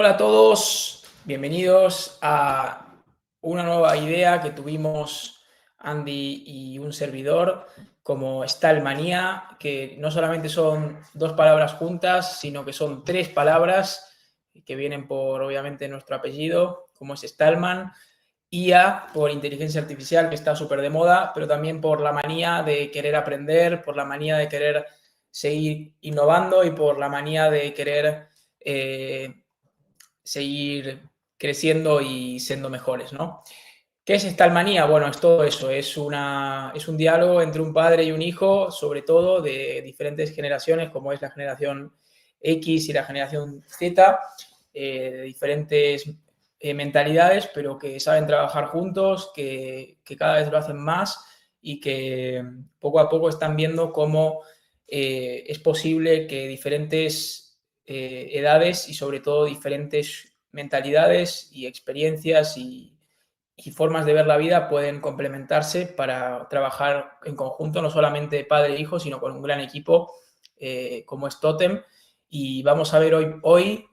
Hola a todos, bienvenidos a una nueva idea que tuvimos Andy y un servidor como Stallmanía, que no solamente son dos palabras juntas, sino que son tres palabras que vienen por, obviamente, nuestro apellido, como es Stallman, IA por inteligencia artificial, que está súper de moda, pero también por la manía de querer aprender, por la manía de querer seguir innovando y por la manía de querer seguir creciendo y siendo mejores, ¿no? ¿Qué es Stallmanía? Bueno, es todo eso, es un diálogo entre un padre y un hijo, sobre todo de diferentes generaciones, como es la generación X y la generación Z, de diferentes mentalidades, pero que saben trabajar juntos, que cada vez lo hacen más y que poco a poco están viendo cómo es posible que diferentes edades y sobre todo diferentes mentalidades y experiencias y formas de ver la vida pueden complementarse para trabajar en conjunto, no solamente padre e hijo, sino con un gran equipo como es Totem. Y vamos a ver hoy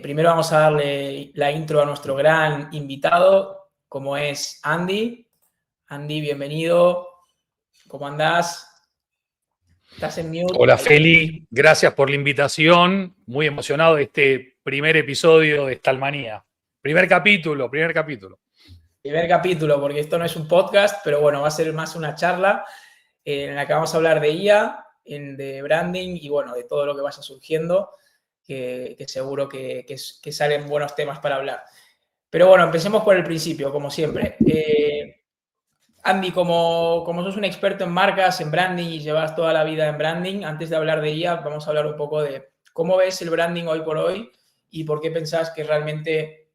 primero vamos a darle la intro a nuestro gran invitado, como es Andy. Andy, bienvenido. ¿Cómo andás? ¿Estás en mute? Hola Ahí. Feli, gracias por la invitación. Muy emocionado de este primer episodio de Stallmanía. Primer capítulo. Primer capítulo, porque esto no es un podcast, pero bueno, va a ser más una charla en la que vamos a hablar de IA, de branding y bueno, de todo lo que vaya surgiendo, que seguro que salen buenos temas para hablar. Pero bueno, empecemos por el principio, como siempre. Andy, como sos un experto en marcas, en branding y llevas toda la vida en branding, antes de hablar de IA, vamos a hablar un poco de cómo ves el branding hoy por hoy y por qué pensás que realmente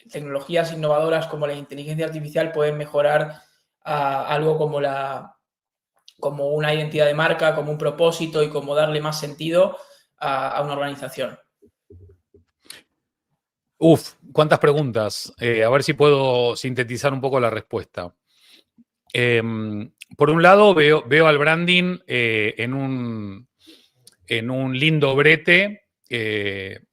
tecnologías innovadoras como la inteligencia artificial pueden mejorar algo como una identidad de marca, como un propósito y como darle más sentido a una organización. Cuántas preguntas. A ver si puedo sintetizar un poco la respuesta. Por un lado, veo al branding en un lindo brete,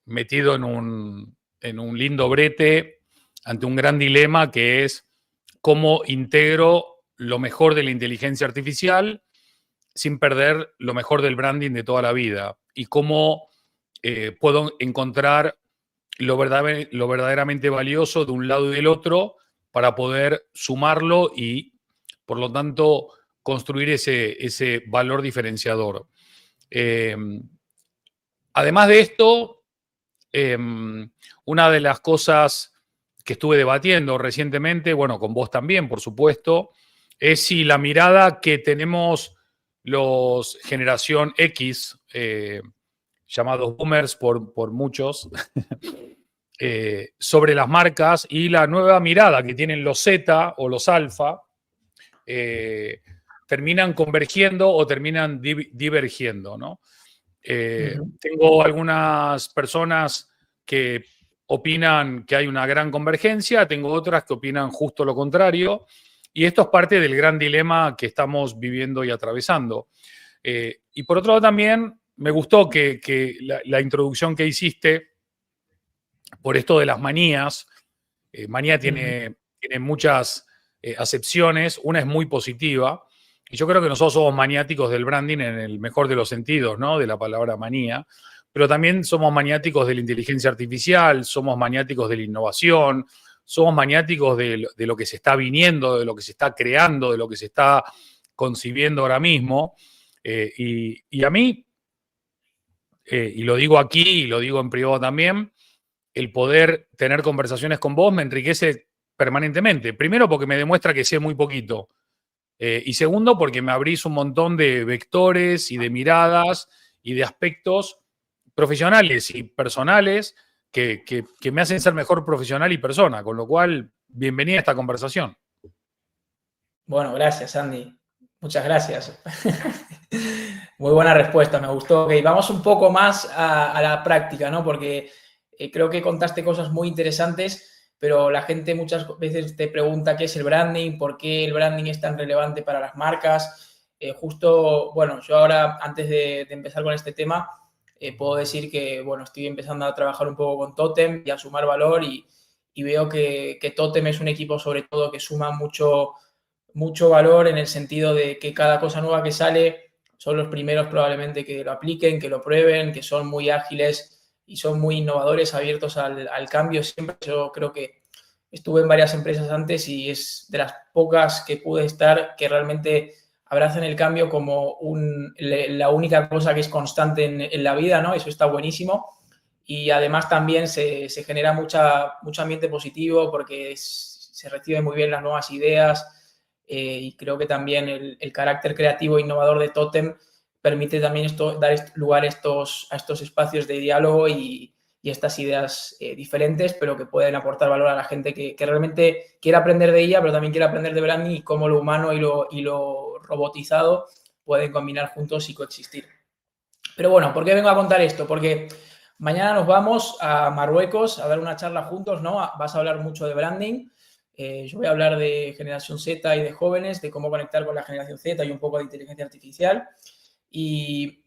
metido en un lindo brete ante un gran dilema que es cómo integro lo mejor de la inteligencia artificial sin perder lo mejor del branding de toda la vida y cómo puedo encontrar lo verdaderamente valioso de un lado y del otro para poder sumarlo y, por lo tanto, construir ese valor diferenciador. Además de esto, una de las cosas que estuve debatiendo recientemente, bueno, con vos también, por supuesto, es si la mirada que tenemos los generación X, llamados boomers por muchos, sobre las marcas y la nueva mirada que tienen los Z o los alfa, terminan convergiendo o terminan divergiendo, ¿no? Tengo algunas personas que opinan que hay una gran convergencia, tengo otras que opinan justo lo contrario, y esto es parte del gran dilema que estamos viviendo y atravesando. Y por otro lado también me gustó que la introducción que hiciste por esto de las manías. Manía tiene muchas acepciones, una es muy positiva, y yo creo que nosotros somos maniáticos del branding en el mejor de los sentidos, ¿no? De la palabra manía, pero también somos maniáticos de la inteligencia artificial, somos maniáticos de la innovación, somos maniáticos de lo que se está viniendo, de lo que se está creando, de lo que se está concibiendo ahora mismo. Y a mí, y lo digo aquí y lo digo en privado también, el poder tener conversaciones con vos me enriquece permanentemente. Primero porque me demuestra que sé muy poquito. Y segundo porque me abrís un montón de vectores y de miradas y de aspectos profesionales y personales que me hacen ser mejor profesional y persona. Con lo cual, bienvenida a esta conversación. Bueno, gracias, Andy. Muchas gracias. Muy buena respuesta, me gustó. Okay, vamos un poco más a la práctica, ¿no? Porque creo que contaste cosas muy interesantes, pero la gente muchas veces te pregunta qué es el branding, por qué el branding es tan relevante para las marcas. Justo, bueno, yo ahora, antes de empezar con este tema, puedo decir que, bueno, estoy empezando a trabajar un poco con Totem y a sumar valor y veo que Totem es un equipo sobre todo que suma mucho, mucho valor en el sentido de que cada cosa nueva que sale son los primeros probablemente que lo apliquen, que lo prueben, que son muy ágiles y son muy innovadores, abiertos al cambio siempre. Yo creo que estuve en varias empresas antes y es de las pocas que pude estar que realmente abrazan el cambio como la única cosa que es constante en la vida, ¿no? Eso está buenísimo. Y además también se genera mucho ambiente positivo porque se reciben muy bien las nuevas ideas y creo que también el carácter creativo e innovador de Totem permite también dar lugar a estos espacios de diálogo y estas ideas diferentes, pero que pueden aportar valor a la gente que realmente quiere aprender de ella, pero también quiere aprender de branding y cómo lo humano y lo robotizado pueden combinar juntos y coexistir. Pero bueno, ¿por qué vengo a contar esto? Porque mañana nos vamos a Marruecos a dar una charla juntos, ¿no? Vas a hablar mucho de branding. Yo voy a hablar de generación Z y de jóvenes, de cómo conectar con la generación Z y un poco de inteligencia artificial. Y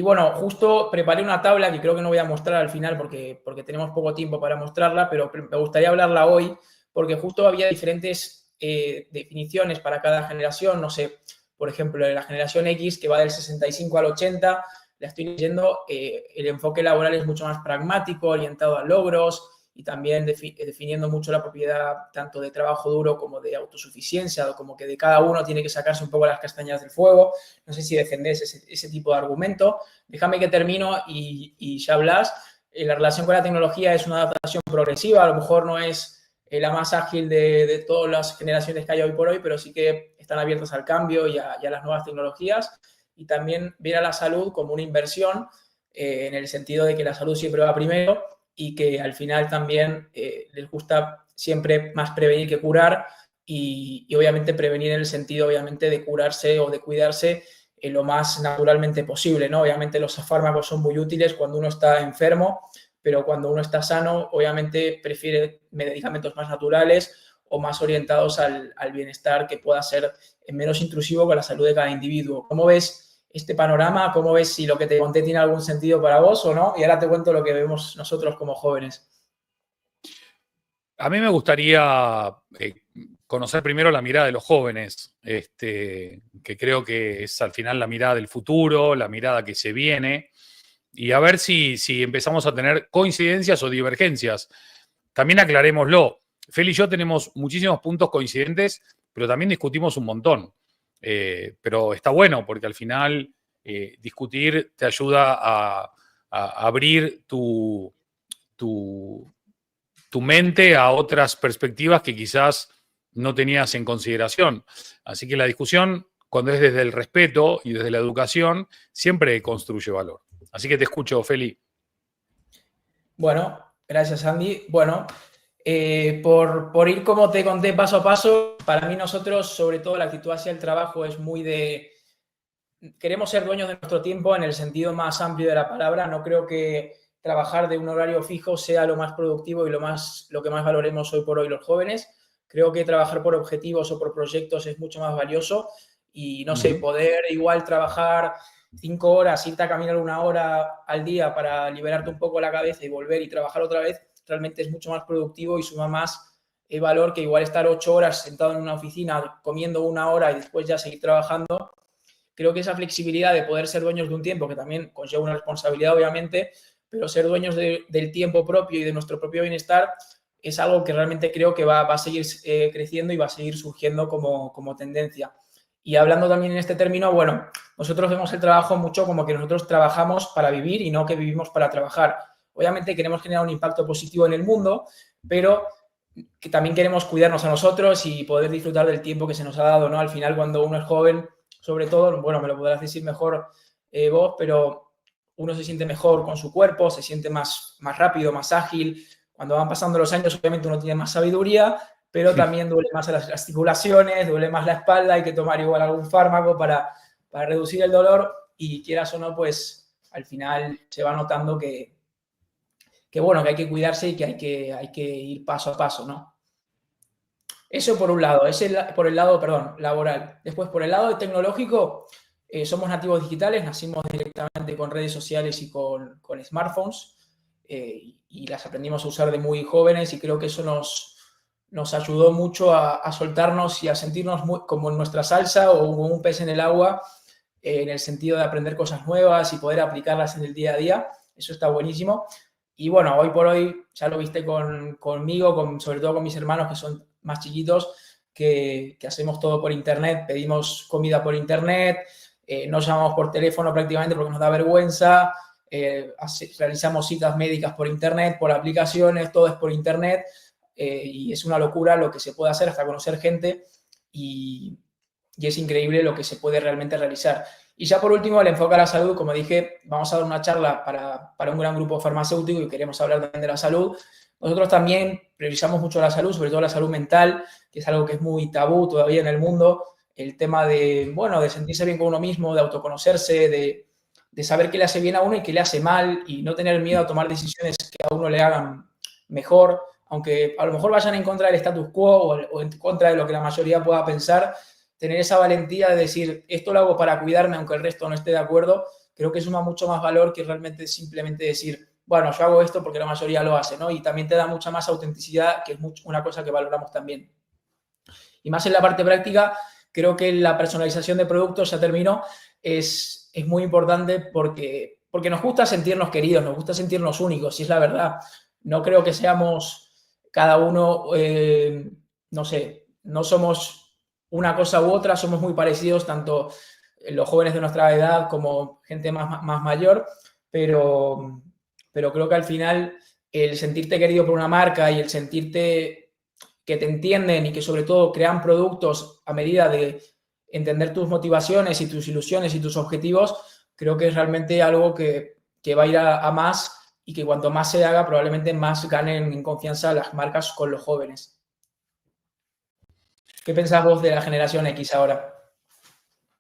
bueno, justo preparé una tabla que creo que no voy a mostrar al final porque tenemos poco tiempo para mostrarla, pero me gustaría hablarla hoy porque justo había diferentes definiciones para cada generación. No sé, por ejemplo, la generación X que va del 65 al 80, la estoy leyendo, el enfoque laboral es mucho más pragmático, orientado a logros y también definiendo mucho la propiedad tanto de trabajo duro como de autosuficiencia, o como que de cada uno tiene que sacarse un poco las castañas del fuego. No sé si defendés ese tipo de argumento. Déjame que termino y ya hablas. La relación con la tecnología es una adaptación progresiva, a lo mejor no es la más ágil de todas las generaciones que hay hoy por hoy, pero sí que están abiertos al cambio y a las nuevas tecnologías. Y también ver a la salud como una inversión, en el sentido de que la salud siempre va primero y que al final también les gusta siempre más prevenir que curar y obviamente prevenir en el sentido obviamente de curarse o de cuidarse lo más naturalmente posible, ¿no? Obviamente los fármacos son muy útiles cuando uno está enfermo, pero cuando uno está sano obviamente prefiere medicamentos más naturales o más orientados al bienestar que pueda ser menos intrusivo con la salud de cada individuo. ¿Cómo ves este panorama? ¿Cómo ves si lo que te conté tiene algún sentido para vos o no? Y ahora te cuento lo que vemos nosotros como jóvenes. A mí me gustaría conocer primero la mirada de los jóvenes, que creo que es al final la mirada del futuro, la mirada que se viene, y a ver si empezamos a tener coincidencias o divergencias. También aclarémoslo, Feli y yo tenemos muchísimos puntos coincidentes, pero también discutimos un montón. Pero está bueno porque al final discutir te ayuda a abrir tu mente a otras perspectivas que quizás no tenías en consideración. Así que la discusión, cuando es desde el respeto y desde la educación, siempre construye valor. Así que te escucho, Feli. Bueno, gracias, Andy. Bueno, por ir como te conté paso a paso, para mí nosotros, sobre todo la actitud hacia el trabajo es muy de... Queremos ser dueños de nuestro tiempo en el sentido más amplio de la palabra. No creo que trabajar de un horario fijo sea lo más productivo y lo que más valoremos hoy por hoy los jóvenes. Creo que trabajar por objetivos o por proyectos es mucho más valioso y, no sé, poder igual trabajar 5 horas, irte a caminar 1 hora al día para liberarte un poco la cabeza y volver y trabajar otra vez, realmente es mucho más productivo y suma más valor que igual estar 8 horas sentado en una oficina comiendo 1 hora y después ya seguir trabajando. Creo que esa flexibilidad de poder ser dueños de un tiempo, que también conlleva una responsabilidad, obviamente, pero ser dueños del tiempo propio y de nuestro propio bienestar es algo que realmente creo que va a seguir creciendo y va a seguir surgiendo como tendencia. Y hablando también en este término, bueno, nosotros vemos el trabajo mucho como que nosotros trabajamos para vivir y no que vivimos para trabajar. Obviamente queremos generar un impacto positivo en el mundo, pero que también queremos cuidarnos a nosotros y poder disfrutar del tiempo que se nos ha dado, ¿no? Al final, cuando uno es joven, sobre todo, bueno, me lo podrás decir mejor vos, pero uno se siente mejor con su cuerpo, se siente más rápido, más ágil. Cuando van pasando los años, obviamente uno tiene más sabiduría, pero también duele más las articulaciones, duele más la espalda, hay que tomar igual algún fármaco para reducir el dolor y quieras o no, pues al final se va notando que bueno, que hay que cuidarse y que hay que ir paso a paso, ¿no? Eso por un lado, por el lado, perdón, laboral. Después, por el lado tecnológico, somos nativos digitales, nacimos directamente con redes sociales y con smartphones, y las aprendimos a usar de muy jóvenes, y creo que eso nos ayudó mucho a soltarnos y a sentirnos como en nuestra salsa o como un pez en el agua, en el sentido de aprender cosas nuevas y poder aplicarlas en el día a día. Eso está buenísimo. Y bueno, hoy por hoy, ya lo viste conmigo, sobre todo con mis hermanos que son más chiquitos, que hacemos todo por internet, pedimos comida por internet, no llamamos por teléfono prácticamente porque nos da vergüenza, realizamos citas médicas por internet, por aplicaciones, todo es por internet, y es una locura lo que se puede hacer, hasta conocer gente, y es increíble lo que se puede realmente realizar. Y ya por último, el enfoque a la salud, como dije, vamos a dar una charla para un gran grupo farmacéutico y queremos hablar también de la salud. Nosotros también priorizamos mucho la salud, sobre todo la salud mental, que es algo que es muy tabú todavía en el mundo. El tema de sentirse bien con uno mismo, de autoconocerse, de saber qué le hace bien a uno y qué le hace mal, y no tener miedo a tomar decisiones que a uno le hagan mejor, aunque a lo mejor vayan en contra del status quo o en contra de lo que la mayoría pueda pensar. Tener esa valentía de decir, esto lo hago para cuidarme, aunque el resto no esté de acuerdo, creo que suma mucho más valor que realmente simplemente decir, bueno, yo hago esto porque la mayoría lo hace, ¿no? Y también te da mucha más autenticidad, que es una cosa que valoramos también. Y más en la parte práctica, creo que la personalización de productos, ya terminó, es muy importante porque nos gusta sentirnos queridos, nos gusta sentirnos únicos, y es la verdad. No creo que seamos cada uno, no sé, no somos una cosa u otra, somos muy parecidos, tanto los jóvenes de nuestra edad como gente más mayor, pero creo que al final el sentirte querido por una marca y el sentirte que te entienden y que sobre todo crean productos a medida de entender tus motivaciones y tus ilusiones y tus objetivos, creo que es realmente algo que va a ir a más, y que cuanto más se haga, probablemente más ganen en confianza las marcas con los jóvenes. ¿Qué pensás vos de la generación X ahora?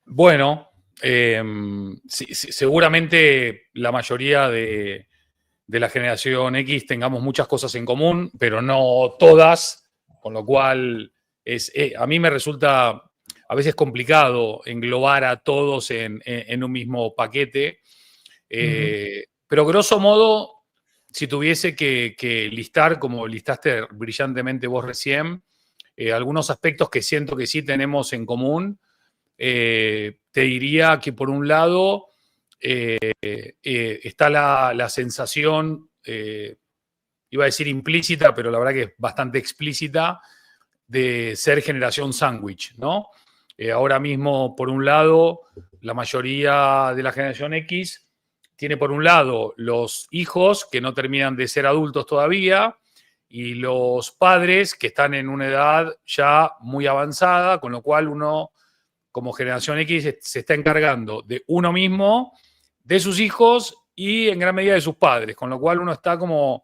Bueno, seguramente la mayoría de la generación X tengamos muchas cosas en común, pero no todas, con lo cual a mí me resulta a veces complicado englobar a todos en un mismo paquete. Pero grosso modo, si tuviese que listar, como listaste brillantemente vos recién, algunos aspectos que siento que sí tenemos en común, te diría que por un lado está la sensación, iba a decir implícita, pero la verdad que es bastante explícita, de ser generación sándwich, ¿no? Ahora mismo, por un lado, la mayoría de la generación X tiene por un lado los hijos que no terminan de ser adultos todavía, y los padres que están en una edad ya muy avanzada, con lo cual uno, como generación X, se está encargando de uno mismo, de sus hijos y en gran medida de sus padres, con lo cual uno está como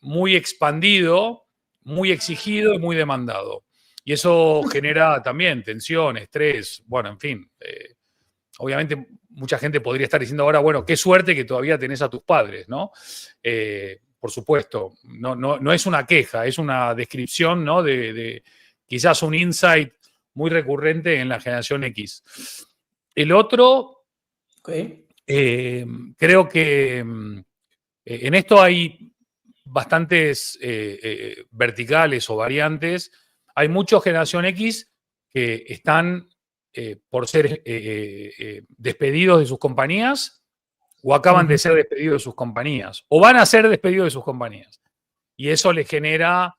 muy expandido, muy exigido y muy demandado. Y eso genera también tensión, estrés, bueno, en fin. Obviamente mucha gente podría estar diciendo ahora, bueno, qué suerte que todavía tenés a tus padres, ¿no? Por supuesto, no es una queja, es una descripción, ¿no? de quizás un insight muy recurrente en la generación X. El otro, creo que en esto hay bastantes verticales o variantes. Hay muchos generación X que están por ser despedidos de sus compañías, o acaban de ser despedidos de sus compañías, o van a ser despedidos de sus compañías. Y eso les genera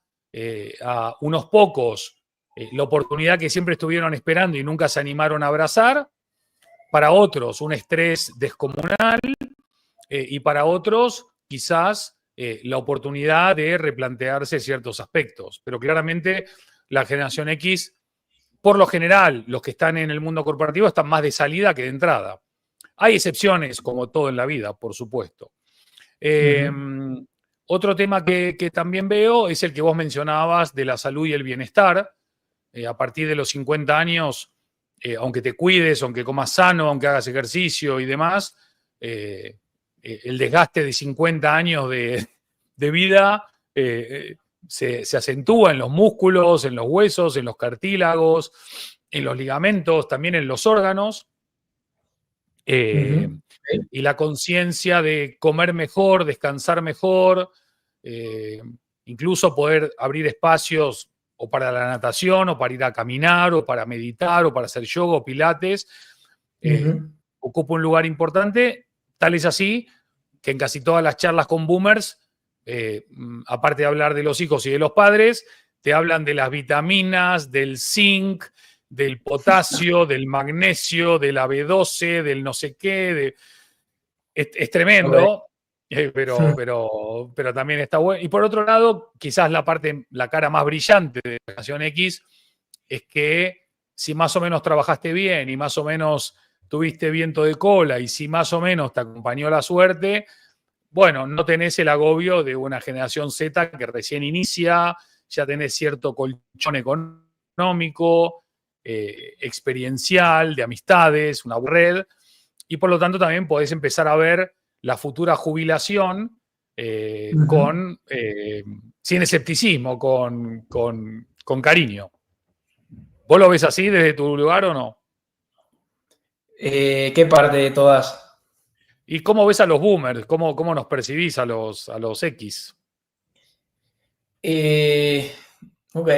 a unos pocos la oportunidad que siempre estuvieron esperando y nunca se animaron a abrazar, para otros un estrés descomunal, y para otros quizás la oportunidad de replantearse ciertos aspectos. Pero claramente la generación X, por lo general, los que están en el mundo corporativo están más de salida que de entrada. Hay excepciones, como todo en la vida, por supuesto. Otro tema que también veo es el que vos mencionabas de la salud y el bienestar. A partir de los 50 años, aunque te cuides, aunque comas sano, aunque hagas ejercicio y demás, el desgaste de 50 años de vida se acentúa en los músculos, en los huesos, en los cartílagos, en los ligamentos, también en los órganos. Y la conciencia de comer mejor, descansar mejor, incluso poder abrir espacios o para la natación, o para ir a caminar, o para meditar, o para hacer yoga o pilates, ocupa un lugar importante. Tal es así que en casi todas las charlas con boomers, aparte de hablar de los hijos y de los padres, te hablan de las vitaminas, del zinc, del potasio, del magnesio, de la B12, del no sé qué. Es tremendo, pero también está bueno. Y por otro lado, quizás la cara más brillante de la generación X es que si más o menos trabajaste bien y más o menos tuviste viento de cola y si más o menos te acompañó la suerte, bueno, no tenés el agobio de una generación Z que recién inicia, ya tenés cierto colchón económico, experiencial, de amistades, una red, y por lo tanto también podés empezar a ver la futura jubilación sin escepticismo, con cariño. ¿Vos lo ves así desde tu lugar o no? ¿Qué parte de todas? ¿Y cómo ves a los boomers? ¿Cómo nos percibís a los X? Ok.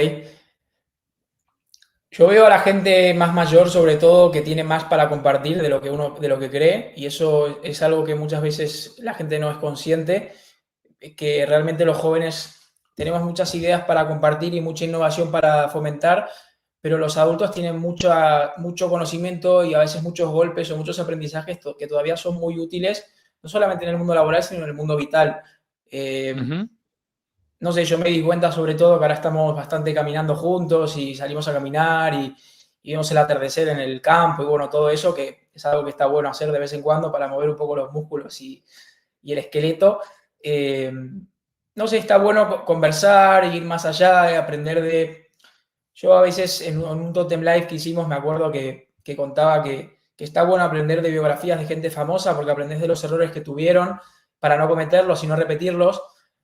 Yo veo a la gente más mayor, sobre todo, que tiene más para compartir de lo que cree, y eso es algo que muchas veces la gente no es consciente, que realmente los jóvenes tenemos muchas ideas para compartir y mucha innovación para fomentar, pero los adultos tienen mucho conocimiento y a veces muchos golpes o muchos aprendizajes que todavía son muy útiles, no solamente en el mundo laboral, sino en el mundo vital. No sé, yo me di cuenta sobre todo que ahora estamos bastante caminando juntos y salimos a caminar y vemos el atardecer en el campo y bueno, todo eso, que es algo que está bueno hacer de vez en cuando para mover un poco los músculos y el esqueleto. No sé, está bueno conversar, ir más allá, aprender de... Yo a veces en un Totem Live que hicimos me acuerdo que contaba que está bueno aprender de biografías de gente famosa porque aprendes de los errores que tuvieron para no cometerlos y no repetirlos,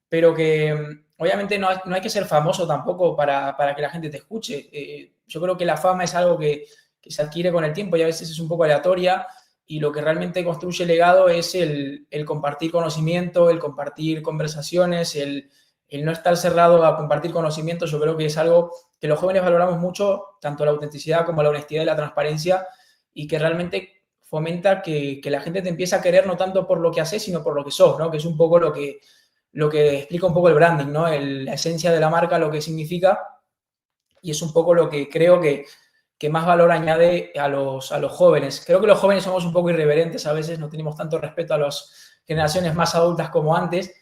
pero que obviamente no hay que ser famoso tampoco para que la gente te escuche. Yo creo que la fama es algo que se adquiere con el tiempo y a veces es un poco aleatoria y lo que realmente construye legado es el compartir conocimiento, el compartir conversaciones, el no estar cerrado a compartir conocimiento. Yo creo que es algo que los jóvenes valoramos mucho, tanto la autenticidad como la honestidad y la transparencia, y que realmente fomenta que la gente te empiece a querer no tanto por lo que haces, sino por lo que sos, ¿no? Que es un poco lo que explica un poco el branding, ¿no? La esencia de la marca, lo que significa, y es un poco lo que creo que más valor añade a los jóvenes. Creo que los jóvenes somos un poco irreverentes a veces, no tenemos tanto respeto a las generaciones más adultas como antes,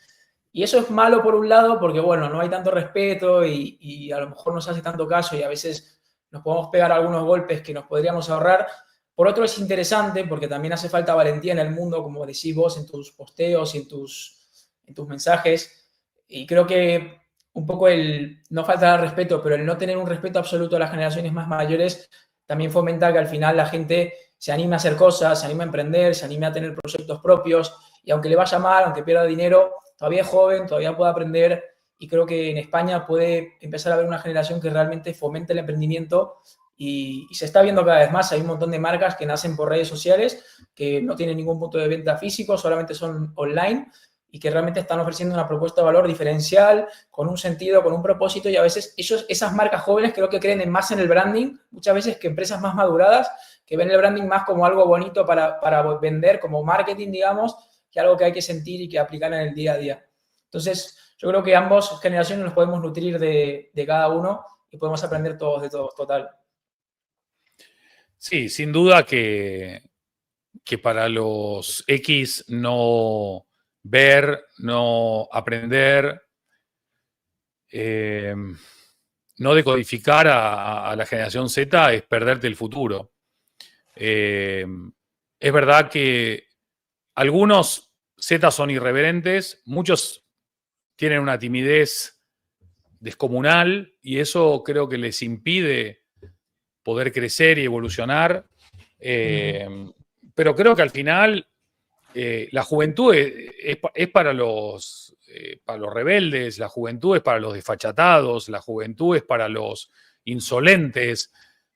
y eso es malo por un lado porque, bueno, no hay tanto respeto y a lo mejor no se hace tanto caso y a veces nos podemos pegar algunos golpes que nos podríamos ahorrar. Por otro es interesante porque también hace falta valentía en el mundo, como decís vos en tus posteos y en tus mensajes, y creo que un poco no falta el respeto, pero el no tener un respeto absoluto a las generaciones más mayores también fomenta que al final la gente se anime a hacer cosas, se anime a emprender, se anime a tener proyectos propios, y aunque le vaya mal, aunque pierda dinero, todavía es joven, todavía puede aprender, y creo que en España puede empezar a haber una generación que realmente fomente el emprendimiento y se está viendo cada vez más. Hay un montón de marcas que nacen por redes sociales, que no tienen ningún punto de venta físico, solamente son online, y que realmente están ofreciendo una propuesta de valor diferencial, con un sentido, con un propósito, y a veces esas marcas jóvenes creo que creen más en el branding, muchas veces que empresas más maduradas, que ven el branding más como algo bonito para vender, como marketing, digamos, que algo que hay que sentir y que aplicar en el día a día. Entonces, yo creo que ambas generaciones nos podemos nutrir de cada uno y podemos aprender todos de todos, total. Sí, sin duda que para los X no ver, no aprender, no decodificar a la generación Z es perderte el futuro. Es verdad que algunos Z son irreverentes, muchos tienen una timidez descomunal y eso creo que les impide poder crecer y evolucionar. Pero creo que al final la juventud es para los rebeldes, la juventud es para los desfachatados, la juventud es para los insolentes,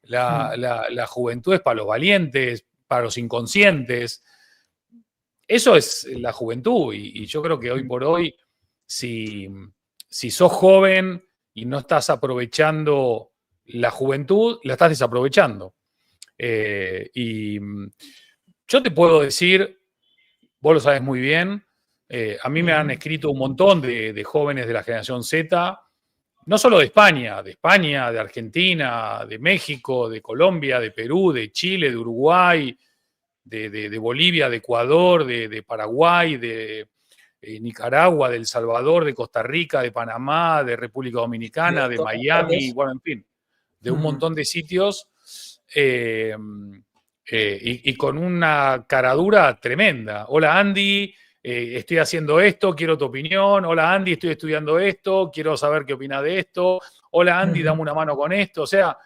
La juventud es para los valientes, para los inconscientes. Eso es la juventud y yo creo que hoy por hoy, si sos joven y no estás aprovechando la juventud, la estás desaprovechando. Y yo te puedo decir, vos lo sabes muy bien, a mí me han escrito un montón de jóvenes de la generación Z, no solo de España, de Argentina, de México, de Colombia, de Perú, de Chile, de Uruguay, de Bolivia, de Ecuador, de Paraguay, de Nicaragua, de El Salvador, de Costa Rica, de Panamá, de República Dominicana, de Miami, bueno, en fin, de un montón de sitios y con una caradura tremenda. Hola Andy, estoy haciendo esto, quiero tu opinión. Hola Andy, estoy estudiando esto, quiero saber qué opinas de esto. Hola Andy, dame una mano con esto. O sea,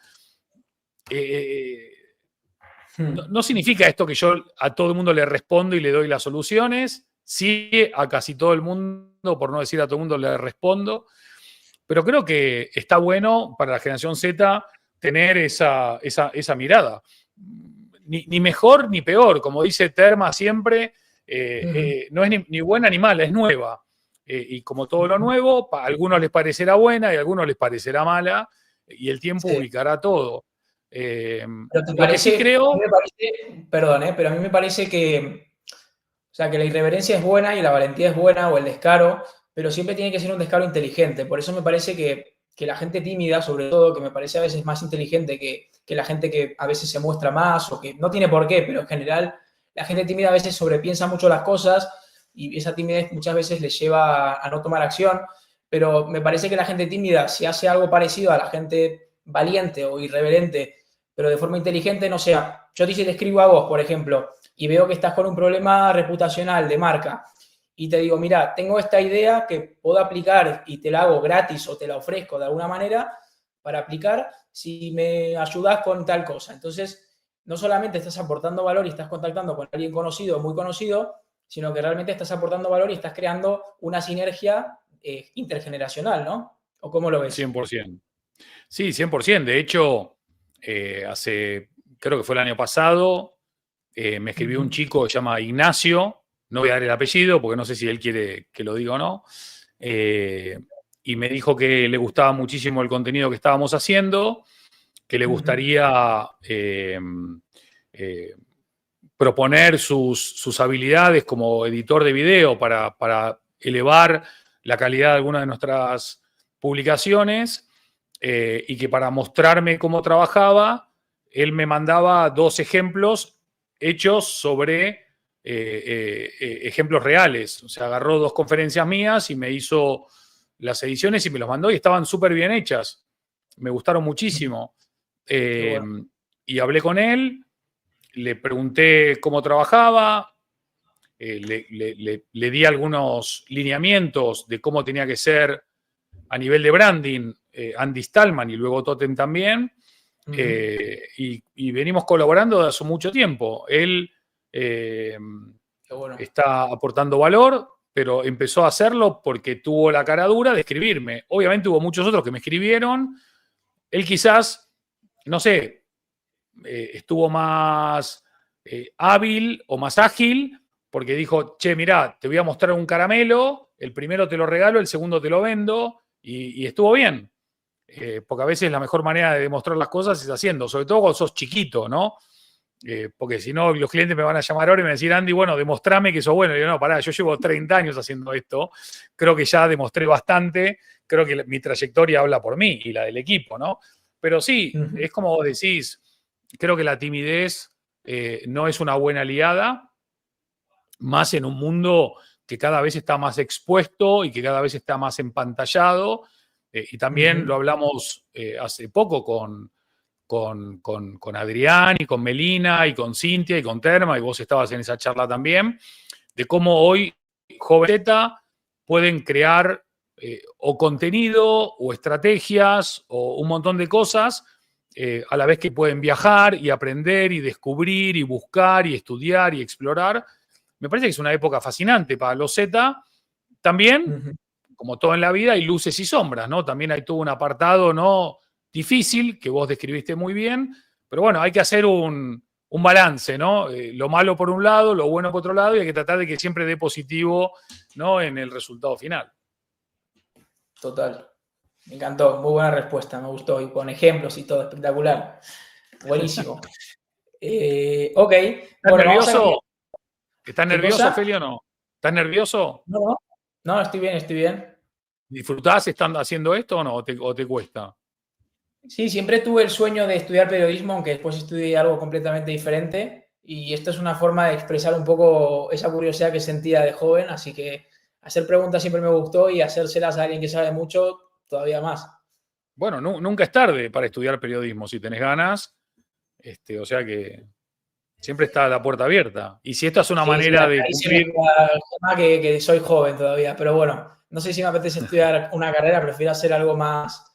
no significa esto que yo a todo el mundo le respondo y le doy las soluciones. Sí, a casi todo el mundo, por no decir a todo el mundo, le respondo. Pero creo que está bueno para la generación Z tener esa mirada. Ni mejor ni peor, como dice Terma siempre, no es ni buena ni mala, es nueva. Y como todo lo nuevo, a algunos les parecerá buena y a algunos les parecerá mala, y el tiempo ubicará todo. Pero te Lo que sí creo... perdón, pero a mí me parece que, o sea, que la irreverencia es buena y la valentía es buena, o el descaro, pero siempre tiene que ser un descaro inteligente. Por eso me parece que la gente tímida, sobre todo, que me parece a veces más inteligente que la gente que a veces se muestra más, o que no tiene por qué, pero en general la gente tímida a veces sobrepiensa mucho las cosas y esa timidez muchas veces les lleva a no tomar acción. Pero me parece que la gente tímida, si hace algo parecido a la gente valiente o irreverente, pero de forma inteligente, no sea, yo te escribo a vos, por ejemplo, y veo que estás con un problema reputacional de marca y te digo, mira, tengo esta idea que puedo aplicar y te la hago gratis o te la ofrezco de alguna manera para aplicar si me ayudas con tal cosa. Entonces, no solamente estás aportando valor y estás contactando con alguien conocido o muy conocido, sino que realmente estás aportando valor y estás creando una sinergia intergeneracional, ¿no? ¿O cómo lo ves? 100%. Sí, 100%. De hecho, creo que fue el año pasado, me escribió un chico que se llama Ignacio, no voy a dar el apellido porque no sé si él quiere que lo diga o no, y me dijo que le gustaba muchísimo el contenido que estábamos haciendo, que le gustaría proponer sus habilidades como editor de video para elevar la calidad de algunas de nuestras publicaciones. Y que para mostrarme cómo trabajaba, él me mandaba 2 ejemplos hechos sobre ejemplos reales. O sea, agarró 2 conferencias mías y me hizo las ediciones y me los mandó y estaban súper bien hechas. Me gustaron muchísimo. Bueno. Y hablé con él, le pregunté cómo trabajaba, le di algunos lineamientos de cómo tenía que ser a nivel de branding, Andy Stallman y luego Totem también, y venimos colaborando desde hace mucho tiempo. Él está aportando valor, pero empezó a hacerlo porque tuvo la cara dura de escribirme. Obviamente hubo muchos otros que me escribieron. Él quizás, no sé, estuvo más hábil o más ágil porque dijo, che, mirá, te voy a mostrar un caramelo, el primero te lo regalo, el segundo te lo vendo, y estuvo bien. Porque a veces la mejor manera de demostrar las cosas es haciendo, sobre todo cuando sos chiquito, ¿no? Porque si no, los clientes me van a llamar ahora y me van a decir, Andy, bueno, demostrame que sos bueno. Y yo, no, pará, yo llevo 30 años haciendo esto, creo que ya demostré bastante, creo que mi trayectoria habla por mí y la del equipo, ¿no? Pero sí, es como vos decís, creo que la timidez no es una buena aliada, más en un mundo que cada vez está más expuesto y que cada vez está más empantallado. Y también lo hablamos hace poco con Adrián y con Melina y con Cintia y con Terma, y vos estabas en esa charla también, de cómo hoy jóvenes Z pueden crear o contenido o estrategias o un montón de cosas a la vez que pueden viajar y aprender y descubrir y buscar y estudiar y explorar. Me parece que es una época fascinante para los Z. También, como todo en la vida, hay luces y sombras, ¿no? También hay todo un apartado, ¿no?, difícil, que vos describiste muy bien, Pero bueno, hay que hacer un balance, ¿no? Lo malo por un lado, lo bueno por otro lado, y hay que tratar de que siempre dé positivo, ¿no? En el resultado final. Total. Me encantó, muy buena respuesta, me gustó. Y con ejemplos y todo, espectacular. Buenísimo. Ok, ¿Estás bueno, vamos a cambiar. nervioso? ¿Estás ¿Qué nervioso, cosa? Feli, o no? ¿Estás nervioso? No, no, no, estoy bien, estoy bien. ¿Disfrutás estando haciendo esto o no? ¿O te cuesta? Sí, siempre tuve el sueño de estudiar periodismo, aunque después estudié algo completamente diferente. Y esto es una forma de expresar un poco esa curiosidad que sentía de joven. Así que hacer preguntas siempre me gustó y hacérselas a alguien que sabe mucho todavía más. Bueno, nunca es tarde para estudiar periodismo si tenés ganas. O sea que siempre está la puerta abierta. Y si esta es una Sí, sí, manera de ahí se me cumplir. queda el tema que soy joven todavía. Pero bueno, no sé si me apetece estudiar una carrera, prefiero hacer algo más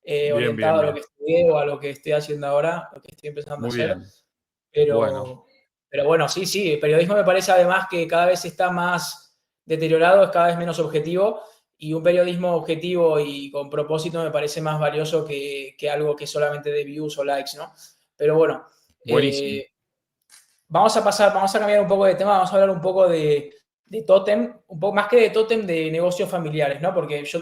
Bien, bien, orientado a lo que bien. estudié o a lo que estoy haciendo ahora, lo que estoy empezando a Muy hacer. bien. Bueno, Pero bueno, sí, sí, el periodismo me parece además que cada vez está más deteriorado, es cada vez menos objetivo, y un periodismo objetivo y con propósito me parece más valioso que algo que solamente de views o likes, ¿no? Pero bueno, buenísimo. eh, vamos a cambiar un poco de tema, vamos a hablar un poco de tótem, un poco más que de tótem, de negocios familiares, ¿no? Porque yo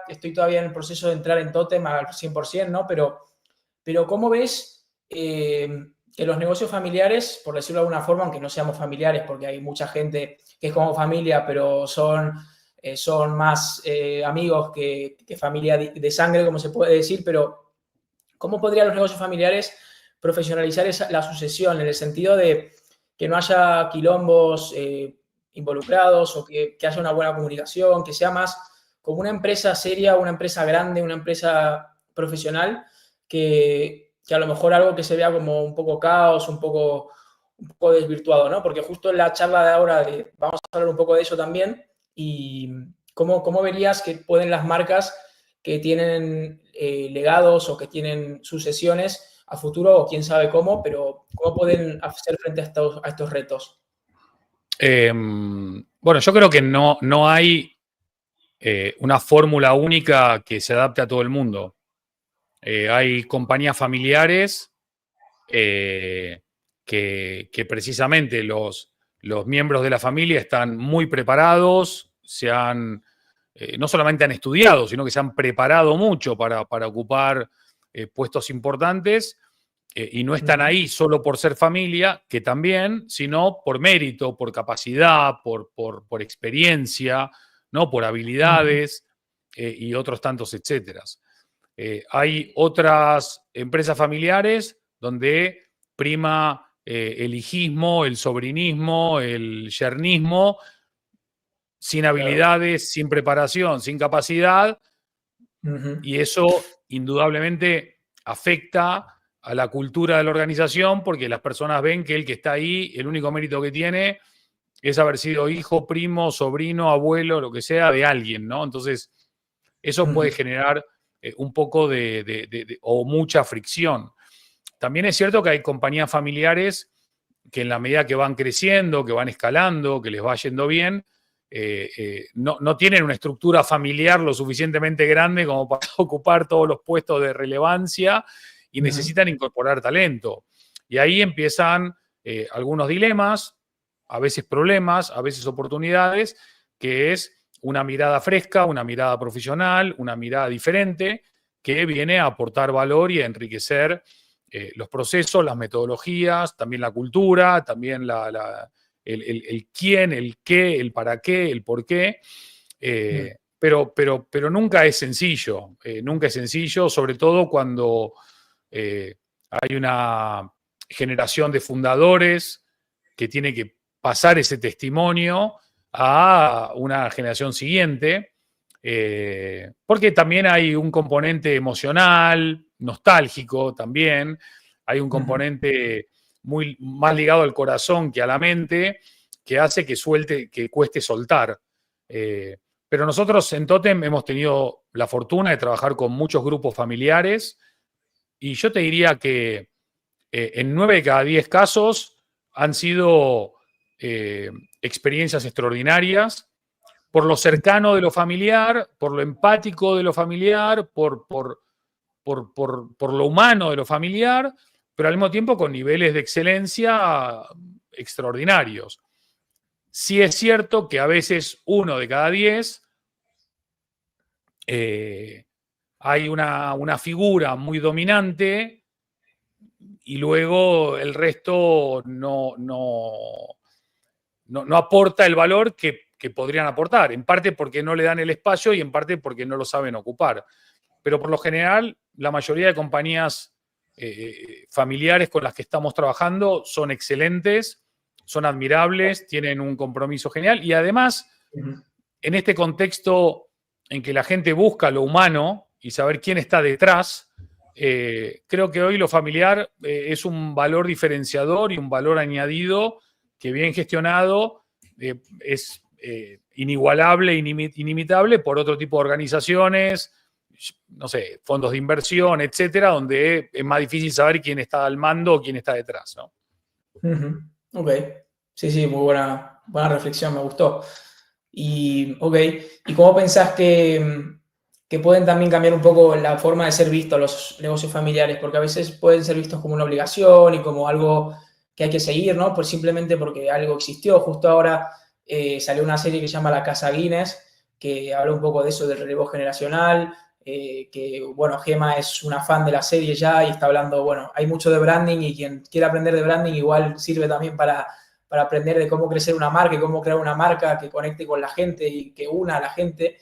estoy todavía en el proceso de entrar en tótem al 100%, ¿no? Pero ¿cómo ves que los negocios familiares, por decirlo de alguna forma, aunque no seamos familiares, porque hay mucha gente que es como familia, pero son más amigos que familia de sangre, como se puede decir, pero ¿cómo podrían los negocios familiares profesionalizar la sucesión en el sentido de que no haya quilombos involucrados o que haya una buena comunicación, que sea más como una empresa seria, una empresa grande, una empresa profesional, que a lo mejor algo que se vea como un poco caos, un poco desvirtuado, ¿no? Porque justo en la charla de ahora vamos a hablar un poco de eso también y cómo verías que pueden las marcas que tienen legados o que tienen sucesiones a futuro o quién sabe cómo, pero cómo pueden hacer frente a estos retos. Bueno, yo creo que no hay una fórmula única que se adapte a todo el mundo. Hay compañías familiares que precisamente los miembros de la familia están muy preparados, no solamente han estudiado, sino que se han preparado mucho para ocupar puestos importantes y no están ahí solo por ser familia, que también, sino por mérito, por capacidad, por experiencia, ¿no? Por habilidades y otros tantos etcéteras. Hay otras empresas familiares donde prima el hijismo, el sobrinismo, el yernismo, sin Claro. habilidades, sin preparación, sin capacidad, Ujú. y eso indudablemente afecta a la cultura de la organización porque las personas ven que el que está ahí, el único mérito que tiene es haber sido hijo, primo, sobrino, abuelo, lo que sea, de alguien, ¿no? Entonces, eso puede Ujú. generar un poco o mucha fricción. También es cierto que hay compañías familiares que en la medida que van creciendo, que van escalando, que les va yendo bien, no tienen una estructura familiar lo suficientemente grande como para ocupar todos los puestos de relevancia y Ujú. necesitan incorporar talento. Y ahí empiezan algunos dilemas, a veces problemas, a veces oportunidades, que es una mirada fresca, una mirada profesional, una mirada diferente, que viene a aportar valor y a enriquecer los procesos, las metodologías, también la cultura, también el quién, el qué, el para qué, el por qué. Pero nunca es sencillo, nunca es sencillo, sobre todo cuando hay una generación de fundadores que tiene que pasar ese testimonio a una generación siguiente, porque también hay un componente emocional, nostálgico también, hay un Ujú. componente muy más ligado al corazón que a la mente, que hace que cueste soltar. Pero nosotros en Totem hemos tenido la fortuna de trabajar con muchos grupos familiares y yo te diría que en 9 de cada 10 casos han sido experiencias extraordinarias por lo cercano de lo familiar, por lo empático de lo familiar, por lo humano de lo familiar, pero al mismo tiempo con niveles de excelencia extraordinarios. Sí es cierto que a veces 1 de cada 10 hay una figura muy dominante y luego el resto no aporta el valor que podrían aportar, en parte porque no le dan el espacio y en parte porque no lo saben ocupar. Pero por lo general, la mayoría de compañías familiares con las que estamos trabajando son excelentes, son admirables, tienen un compromiso genial y además, en este contexto en que la gente busca lo humano y saber quién está detrás, creo que hoy lo familiar es un valor diferenciador y un valor añadido que bien gestionado es inigualable, inimitable por otro tipo de organizaciones, no sé, fondos de inversión, etcétera, donde es más difícil saber quién está al mando o quién está detrás, ¿no? Ok, sí, muy buena reflexión, me gustó. ¿Y cómo pensás que pueden también cambiar un poco la forma de ser vistos los negocios familiares? Porque a veces pueden ser vistos como una obligación y como algo que hay que seguir, ¿no? Pues simplemente porque algo existió. Justo ahora salió una serie que se llama La Casa Guinness, que habla un poco de eso, del relevo generacional, que, bueno, Gema es una fan de la serie ya y está hablando, bueno, hay mucho de branding y quien quiera aprender de branding igual sirve también para aprender de cómo crecer una marca y cómo crear una marca que conecte con la gente y que una a la gente.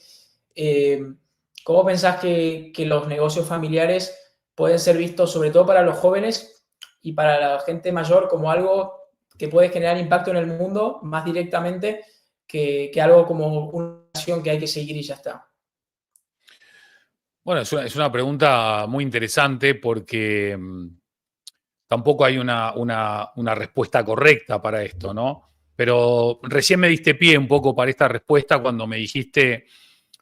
¿Cómo pensás que los negocios familiares pueden ser vistos, sobre todo para los jóvenes y para la gente mayor, como algo que puede generar impacto en el mundo más directamente que algo como una acción que hay que seguir y ya está? Bueno, es una pregunta muy interesante porque tampoco hay una respuesta correcta para esto, ¿no? Pero recién me diste pie un poco para esta respuesta cuando me dijiste,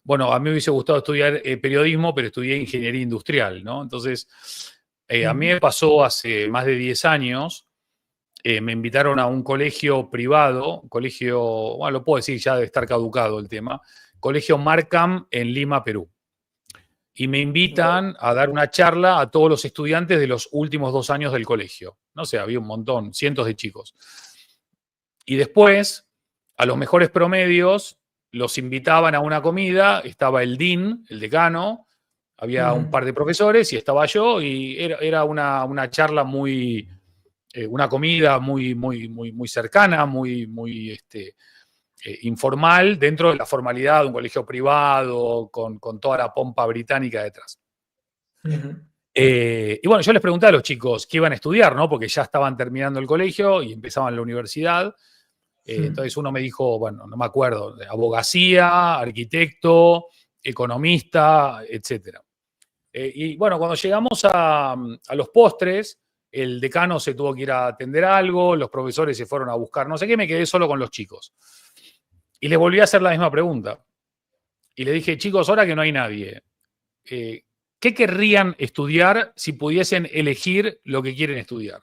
bueno, a mí me hubiese gustado estudiar periodismo, pero estudié ingeniería industrial, ¿no? Entonces, a mí me pasó hace más de 10 años, me invitaron a un colegio privado, colegio, bueno, lo puedo decir, ya debe estar caducado el tema, Colegio Markham en Lima, Perú. Y me invitan a dar una charla a todos los estudiantes de los últimos 2 años del colegio. No sé, había un montón, cientos de chicos. Y después, a los mejores promedios, los invitaban a una comida, estaba el dean, el decano, había un par de profesores y estaba yo, y era una charla muy, una comida muy cercana, muy informal, dentro de la formalidad de un colegio privado, con toda la pompa británica detrás. Y bueno, yo les pregunté a los chicos qué iban a estudiar, ¿no? Porque ya estaban terminando el colegio y empezaban la universidad. Entonces uno me dijo, bueno, no me acuerdo, abogacía, arquitecto, economista, etc. Y bueno, cuando llegamos a los postres, el decano se tuvo que ir a atender algo, los profesores se fueron a buscar no sé qué, me quedé solo con los chicos. Y les volví a hacer la misma pregunta. Y le dije, chicos, ahora que no hay nadie, ¿qué querrían estudiar si pudiesen elegir lo que quieren estudiar?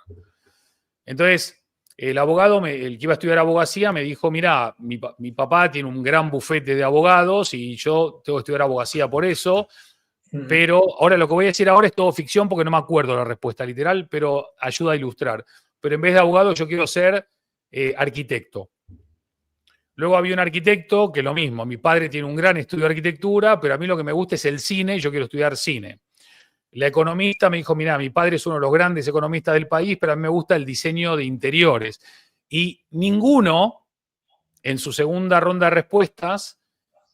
Entonces, el abogado, el que iba a estudiar abogacía, me dijo, mira, mi papá tiene un gran bufete de abogados y yo tengo que estudiar abogacía por eso, pero ahora lo que voy a decir ahora es todo ficción porque no me acuerdo la respuesta literal, pero ayuda a ilustrar. Pero en vez de abogado yo quiero ser arquitecto. Luego había un arquitecto que lo mismo, mi padre tiene un gran estudio de arquitectura, pero a mí lo que me gusta es el cine y yo quiero estudiar cine. La economista me dijo, mira, mi padre es uno de los grandes economistas del país, pero a mí me gusta el diseño de interiores. Y ninguno, en su segunda ronda de respuestas,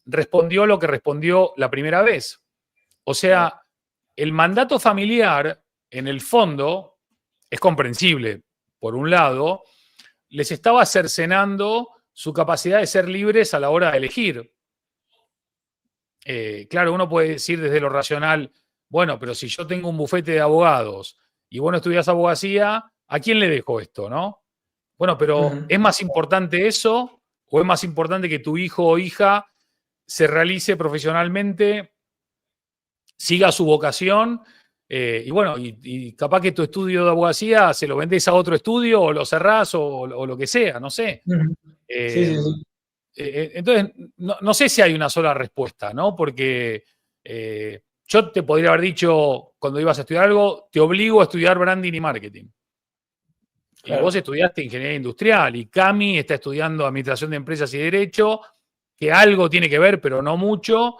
respondió lo que respondió la primera vez. O sea, el mandato familiar, en el fondo, es comprensible. Por un lado, les estaba cercenando su capacidad de ser libres a la hora de elegir. Claro, uno puede decir desde lo racional, bueno, pero si yo tengo un bufete de abogados y vos no estudiás abogacía, ¿a quién le dejo esto, no? Bueno, pero ¿es más importante eso o es más importante que tu hijo o hija se realice profesionalmente, siga su vocación? Y bueno, y capaz que tu estudio de abogacía se lo vendés a otro estudio o lo cerrás o lo que sea, no sé. Sí. Entonces, no sé si hay una sola respuesta, ¿no? Porque yo te podría haber dicho cuando ibas a estudiar algo, te obligo a estudiar branding y marketing. Claro. Y vos estudiaste ingeniería industrial y Cami está estudiando administración de empresas y derecho, que algo tiene que ver, pero no mucho.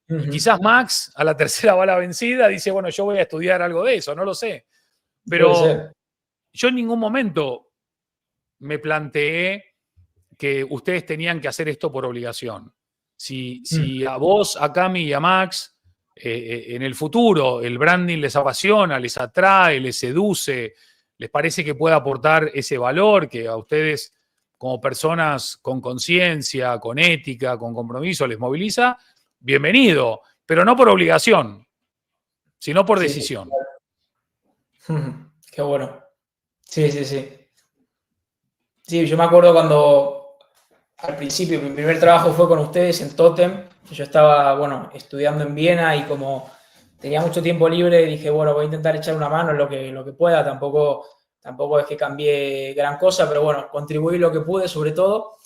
Y quizás Max, a la tercera bala vencida, dice, bueno, yo voy a estudiar algo de eso, no lo sé. Pero yo en ningún momento me planteé que ustedes tenían que hacer esto por obligación. Si a vos, a Cami y a Max, en el futuro el branding les apasiona, les atrae, les seduce, les parece que puede aportar ese valor que a ustedes como personas con conciencia, con ética, con compromiso les moviliza, bienvenido, pero no por obligación, sino por decisión. Qué bueno. Sí, sí, sí. Sí, yo me acuerdo cuando al principio mi primer trabajo fue con ustedes en Totem. Yo estaba, bueno, estudiando en Viena y como tenía mucho tiempo libre, dije, bueno, voy a intentar echar una mano en lo que pueda. Tampoco es que cambié gran cosa, pero bueno, contribuí lo que pude sobre todo.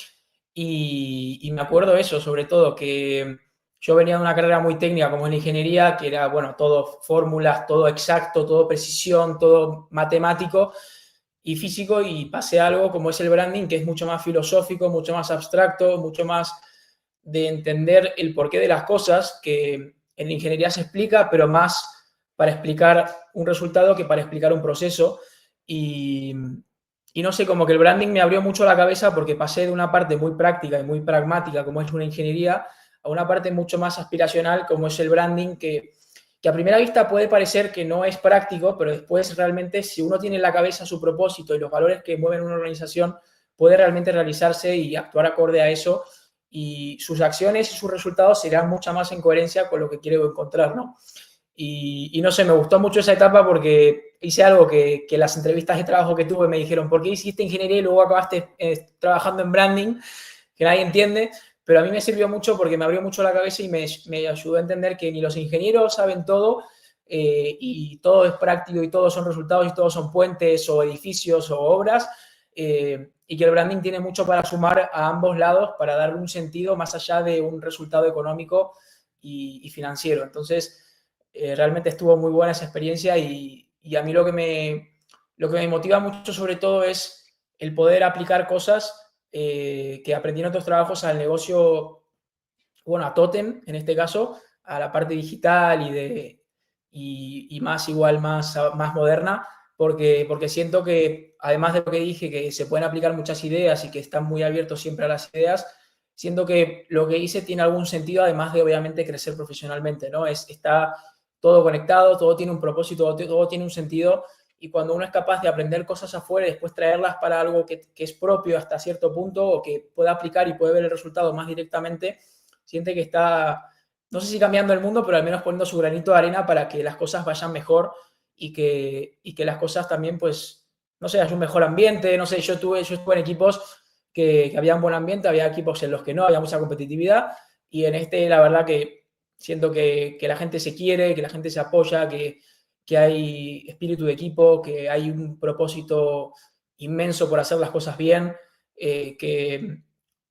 Y me acuerdo eso, sobre todo, que yo venía de una carrera muy técnica como es la ingeniería, que era, bueno, todo fórmulas, todo exacto, todo precisión, todo matemático y físico, y pasé a algo como es el branding, que es mucho más filosófico, mucho más abstracto, mucho más de entender el porqué de las cosas, que en la ingeniería se explica, pero más para explicar un resultado que para explicar un proceso. Y no sé, como que el branding me abrió mucho la cabeza porque pasé de una parte muy práctica y muy pragmática, como es una ingeniería, a una parte mucho más aspiracional, como es el branding, que a primera vista puede parecer que no es práctico, pero después realmente, si uno tiene en la cabeza su propósito y los valores que mueven una organización, puede realmente realizarse y actuar acorde a eso, y sus acciones y sus resultados serán mucha más en coherencia con lo que quiere encontrar, ¿no? Y no sé, me gustó mucho esa etapa porque hice algo que las entrevistas de trabajo que tuve me dijeron, ¿por qué hiciste ingeniería y luego acabaste trabajando en branding? Que nadie entiende, pero a mí me sirvió mucho porque me abrió mucho la cabeza y me ayudó a entender que ni los ingenieros saben todo, y todo es práctico y todos son resultados y todos son puentes o edificios o obras, y que el branding tiene mucho para sumar a ambos lados para darle un sentido más allá de un resultado económico y financiero. Entonces, realmente estuvo muy buena esa experiencia y a mí lo que me motiva mucho sobre todo es el poder aplicar cosas que aprendí en otros trabajos al negocio, bueno, a Totem en este caso, a la parte digital y más igual, más moderna, porque siento que además de lo que dije, que se pueden aplicar muchas ideas y que están muy abiertos siempre a las ideas, siento que lo que hice tiene algún sentido, además de obviamente crecer profesionalmente, ¿no? Está todo conectado, todo tiene un propósito, todo tiene un sentido, y cuando uno es capaz de aprender cosas afuera y después traerlas para algo que es propio hasta cierto punto o que pueda aplicar y puede ver el resultado más directamente, siente que está, no sé si cambiando el mundo, pero al menos poniendo su granito de arena para que las cosas vayan mejor y que las cosas también, pues, no sé, haya un mejor ambiente, no sé, yo estuve en equipos que había un buen ambiente, había equipos en los que no, había mucha competitividad, y en este la verdad que siento que la gente se quiere, que la gente se apoya, que hay espíritu de equipo, que hay un propósito inmenso por hacer las cosas bien, que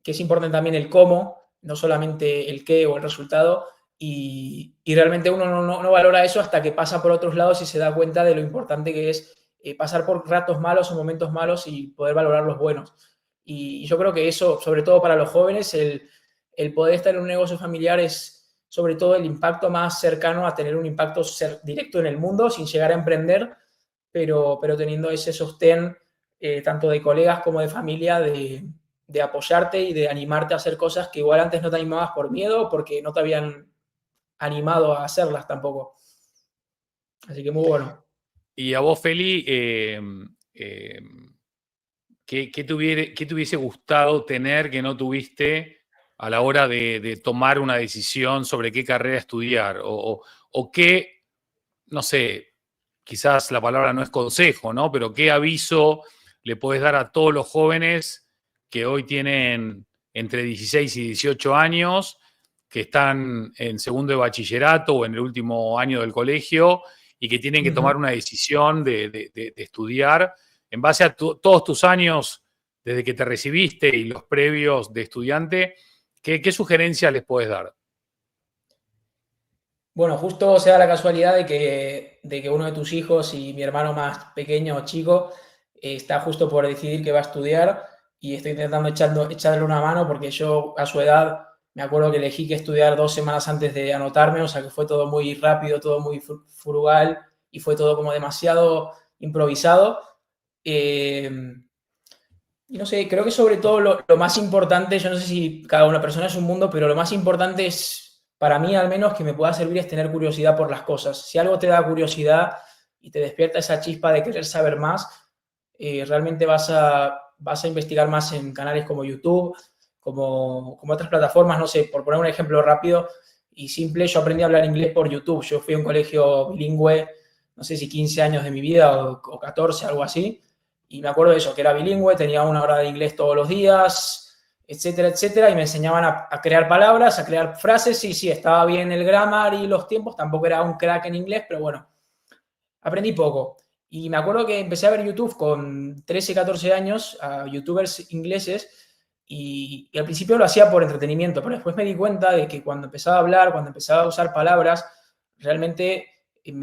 es importante también el cómo, no solamente el qué o el resultado, y realmente uno no valora eso hasta que pasa por otros lados y se da cuenta de lo importante que es pasar por ratos malos o momentos malos y poder valorar los buenos. Y yo creo que eso, sobre todo para los jóvenes, el poder estar en un negocio familiar es sobre todo el impacto más cercano a tener un impacto directo en el mundo sin llegar a emprender, pero teniendo ese sostén tanto de colegas como de familia de apoyarte y de animarte a hacer cosas que igual antes no te animabas por miedo o porque no te habían animado a hacerlas tampoco. Así que muy bueno. Y a vos, Feli, ¿qué te hubiese gustado tener que no tuviste a la hora de tomar una decisión sobre qué carrera estudiar? O qué, no sé, quizás la palabra no es consejo, ¿no? Pero qué aviso le podés dar a todos los jóvenes que hoy tienen entre 16 y 18 años, que están en segundo de bachillerato o en el último año del colegio y que tienen que tomar una decisión de estudiar en base a todos tus años desde que te recibiste y los previos de estudiante? ¿Qué sugerencias les podés dar? Bueno, justo se da la casualidad de que uno de tus hijos y mi hermano más pequeño o chico está justo por decidir que va a estudiar y estoy intentando echarle una mano porque yo a su edad me acuerdo que elegí que estudiar 2 semanas antes de anotarme, o sea que fue todo muy rápido, todo muy frugal y fue todo como demasiado improvisado. Eh, y no sé, creo que sobre todo lo más importante, yo no sé si cada una persona es un mundo, pero lo más importante es, para mí al menos, que me pueda servir es tener curiosidad por las cosas. Si algo te da curiosidad y te despierta esa chispa de querer saber más, realmente vas a investigar más en canales como YouTube, como otras plataformas, no sé, por poner un ejemplo rápido y simple, yo aprendí a hablar inglés por YouTube. Yo fui a un colegio bilingüe, no sé si 15 años de mi vida o 14, algo así. Y me acuerdo de eso, que era bilingüe, tenía 1 hora de inglés todos los días, etcétera, etcétera, y me enseñaban a crear palabras, a crear frases, y sí, estaba bien el grammar y los tiempos, tampoco era un crack en inglés, pero bueno, aprendí poco. Y me acuerdo que empecé a ver YouTube con 13, 14 años, a youtubers ingleses, y al principio lo hacía por entretenimiento, pero después me di cuenta de que cuando empezaba a hablar, cuando empezaba a usar palabras, realmente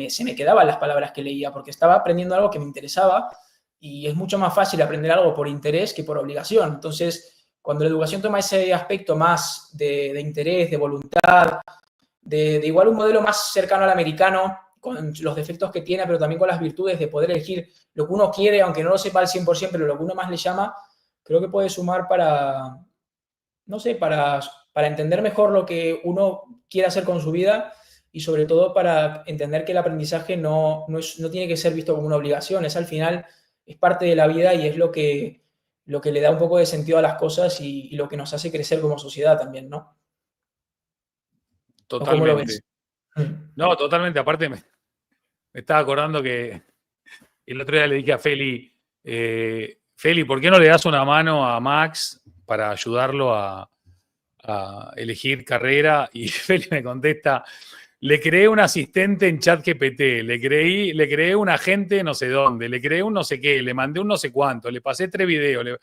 se me quedaban las palabras que leía, porque estaba aprendiendo algo que me interesaba y es mucho más fácil aprender algo por interés que por obligación. Entonces, cuando la educación toma ese aspecto más de interés, de voluntad, de igual un modelo más cercano al americano, con los defectos que tiene, pero también con las virtudes de poder elegir lo que uno quiere, aunque no lo sepa al 100%, pero lo que uno más le llama, creo que puede sumar para, no sé, para entender mejor lo que uno quiere hacer con su vida y sobre todo para entender que el aprendizaje no tiene que ser visto como una obligación, es al final, es parte de la vida y es lo que le da un poco de sentido a las cosas y lo que nos hace crecer como sociedad también, ¿no? ¿O cómo lo ves? Totalmente. No, totalmente. Aparte, me estaba acordando que el otro día le dije a Feli, Feli, ¿por qué no le das una mano a Max para ayudarlo a elegir carrera? Y Feli me contesta, le creé un asistente en ChatGPT, le creé un agente no sé dónde, le creé un no sé qué, le mandé un no sé cuánto, le pasé 3 videos.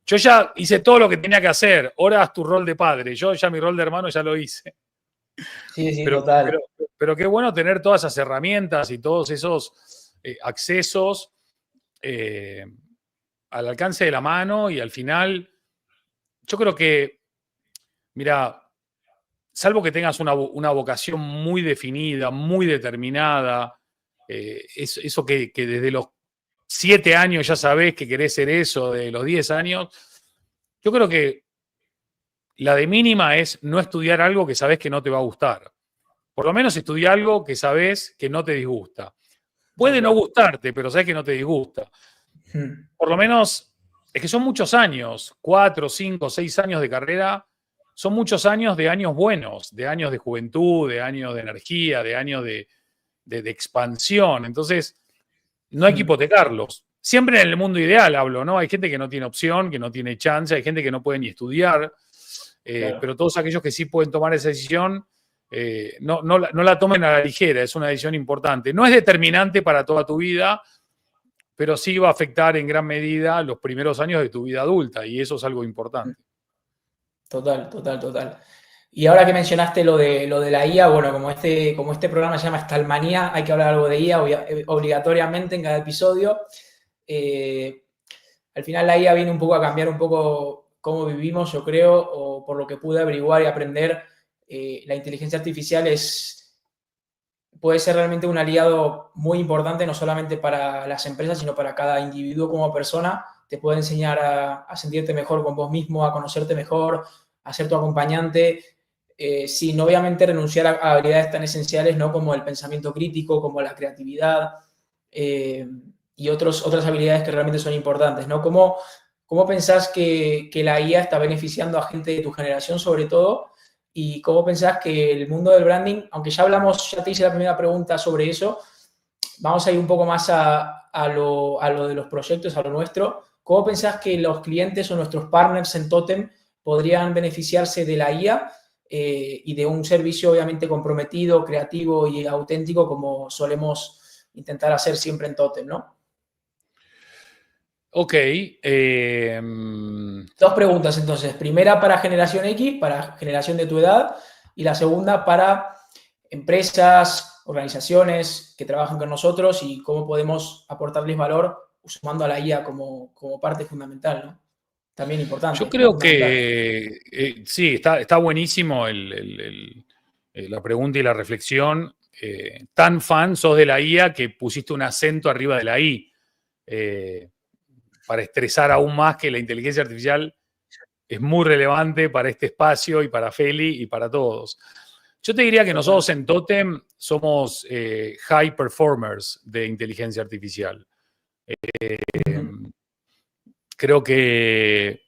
Yo ya hice todo lo que tenía que hacer. Ahora haz tu rol de padre. Yo ya mi rol de hermano ya lo hice. Sí, sí, Pero, total. pero qué bueno tener todas esas herramientas y todos esos accesos al alcance de la mano y al final, yo creo que, mira, salvo que tengas una vocación muy definida, muy determinada, eso que desde los 7 años ya sabés que querés ser eso, de los 10 años, yo creo que la de mínima es no estudiar algo que sabés que no te va a gustar. Por lo menos estudia algo que sabés que no te disgusta. Tal Puede no cual. gustarte, pero sabés que no te disgusta. Por lo menos, es que son muchos años, 4, 5, 6 años de carrera, son muchos años de años buenos, de años de juventud, de años de energía, de años de expansión. Entonces, no hay que hipotecarlos. Siempre en el mundo ideal hablo, ¿no? Hay gente que no tiene opción, que no tiene chance, hay gente que no puede ni estudiar, Claro. pero todos aquellos que sí pueden tomar esa decisión, no la tomen a la ligera, es una decisión importante. No es determinante para toda tu vida, pero sí va a afectar en gran medida los primeros años de tu vida adulta y eso es algo importante. Total, total, total. Y ahora que mencionaste lo de la IA, bueno, como este programa se llama Stalmanía, hay que hablar algo de IA obligatoriamente en cada episodio. Eh, Al final la IA viene un poco a cambiar un poco cómo vivimos, yo creo, o por lo que pude averiguar y aprender, la inteligencia artificial puede ser realmente un aliado muy importante, no solamente para las empresas, sino para cada individuo como persona. Te puede enseñar a sentirte mejor con vos mismo, a conocerte mejor, a ser tu acompañante, sin obviamente renunciar a habilidades tan esenciales, ¿no? Como el pensamiento crítico, como la creatividad, y otras habilidades que realmente son importantes, ¿no? ¿Cómo pensás que la IA está beneficiando a gente de tu generación, sobre todo? ¿Y cómo pensás que el mundo del branding, aunque ya te hice la primera pregunta sobre eso, vamos a ir un poco más a lo de los proyectos, a lo nuestro? ¿Cómo pensás que los clientes o nuestros partners en Totem podrían beneficiarse de la IA y de un servicio obviamente comprometido, creativo y auténtico como solemos intentar hacer siempre en Totem, ¿no? Ok. 2 preguntas entonces. Primera para generación X, para generación de tu edad, y la segunda para empresas, organizaciones que trabajan con nosotros y cómo podemos aportarles valor sumando a la IA como parte fundamental, ¿no? También importante. Yo creo que sí, está buenísimo la pregunta y la reflexión. Tan fan sos de la IA que pusiste un acento arriba de la I, para estresar aún más que la inteligencia artificial es muy relevante para este espacio y para Feli y para todos. Yo te diría que nosotros en Totem somos high performers de inteligencia artificial. Creo que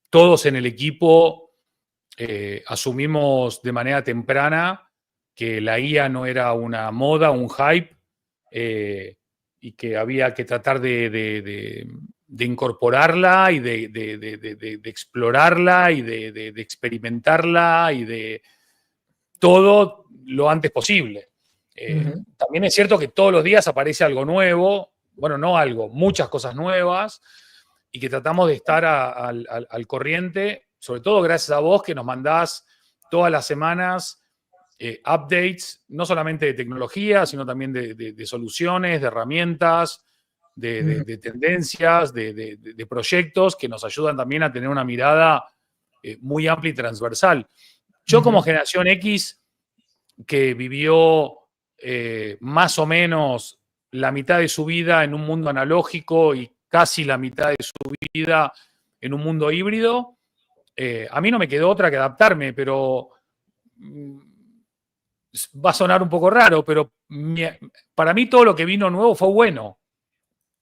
todos en el equipo asumimos de manera temprana que la IA no era una moda, un hype, y que había que tratar de incorporarla y de explorarla y de experimentarla y de todo lo antes posible. También es cierto que todos los días aparece algo nuevo, bueno, no algo, muchas cosas nuevas, y que tratamos de estar al corriente, sobre todo gracias a vos que nos mandás todas las semanas updates, no solamente de tecnología, sino también de soluciones, de herramientas, de tendencias, de proyectos que nos ayudan también a tener una mirada muy amplia y transversal. Yo como generación X, que vivió más o menos la mitad de su vida en un mundo analógico y casi la mitad de su vida en un mundo híbrido, a mí no me quedó otra que adaptarme, pero va a sonar un poco raro, pero para mí todo lo que vino nuevo fue bueno.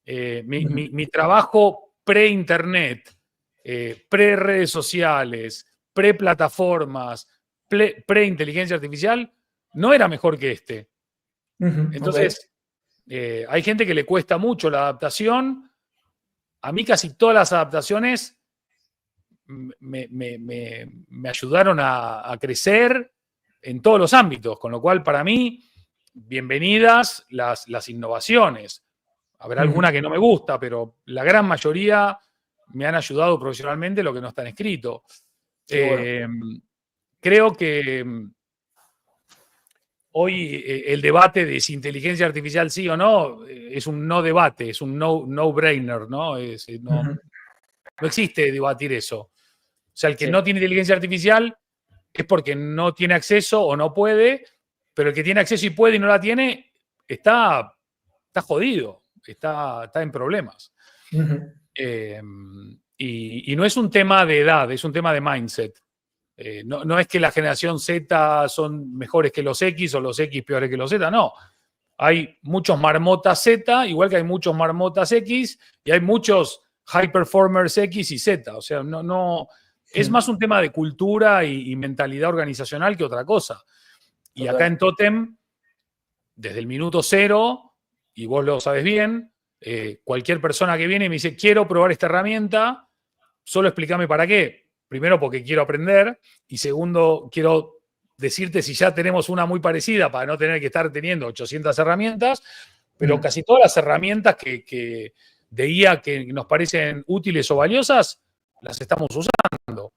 Mi trabajo pre-internet, pre-redes sociales, pre-plataformas, pre-inteligencia artificial, no era mejor que este. Entonces, hay gente que le cuesta mucho la adaptación. A mí casi todas las adaptaciones me ayudaron a crecer en todos los ámbitos, con lo cual para mí, bienvenidas las innovaciones. Habrá alguna que no me gusta, pero la gran mayoría me han ayudado profesionalmente, lo que no está escrito. Creo que hoy el debate de si inteligencia artificial sí o no es un no debate, es un no-brainer, ¿no? No existe debatir eso. O sea, el que no tiene inteligencia artificial es porque no tiene acceso o no puede, pero el que tiene acceso y puede y no la tiene, está jodido, está en problemas. Y no es un tema de edad, es un tema de mindset. No es que la generación Z son mejores que los X o los X peores que los Z, no. Hay muchos marmotas Z, igual que hay muchos marmotas X, y hay muchos high performers X y Z. O sea, es más un tema de cultura y mentalidad organizacional que otra cosa. Y acá en Totem, desde el minuto cero, y vos lo sabes bien, cualquier persona que viene y me dice, quiero probar esta herramienta, solo explícame para qué. Primero, porque quiero aprender, y segundo, quiero decirte si ya tenemos una muy parecida para no tener que estar teniendo 800 herramientas, pero casi todas las herramientas de IA que nos parecen útiles o valiosas, las estamos usando.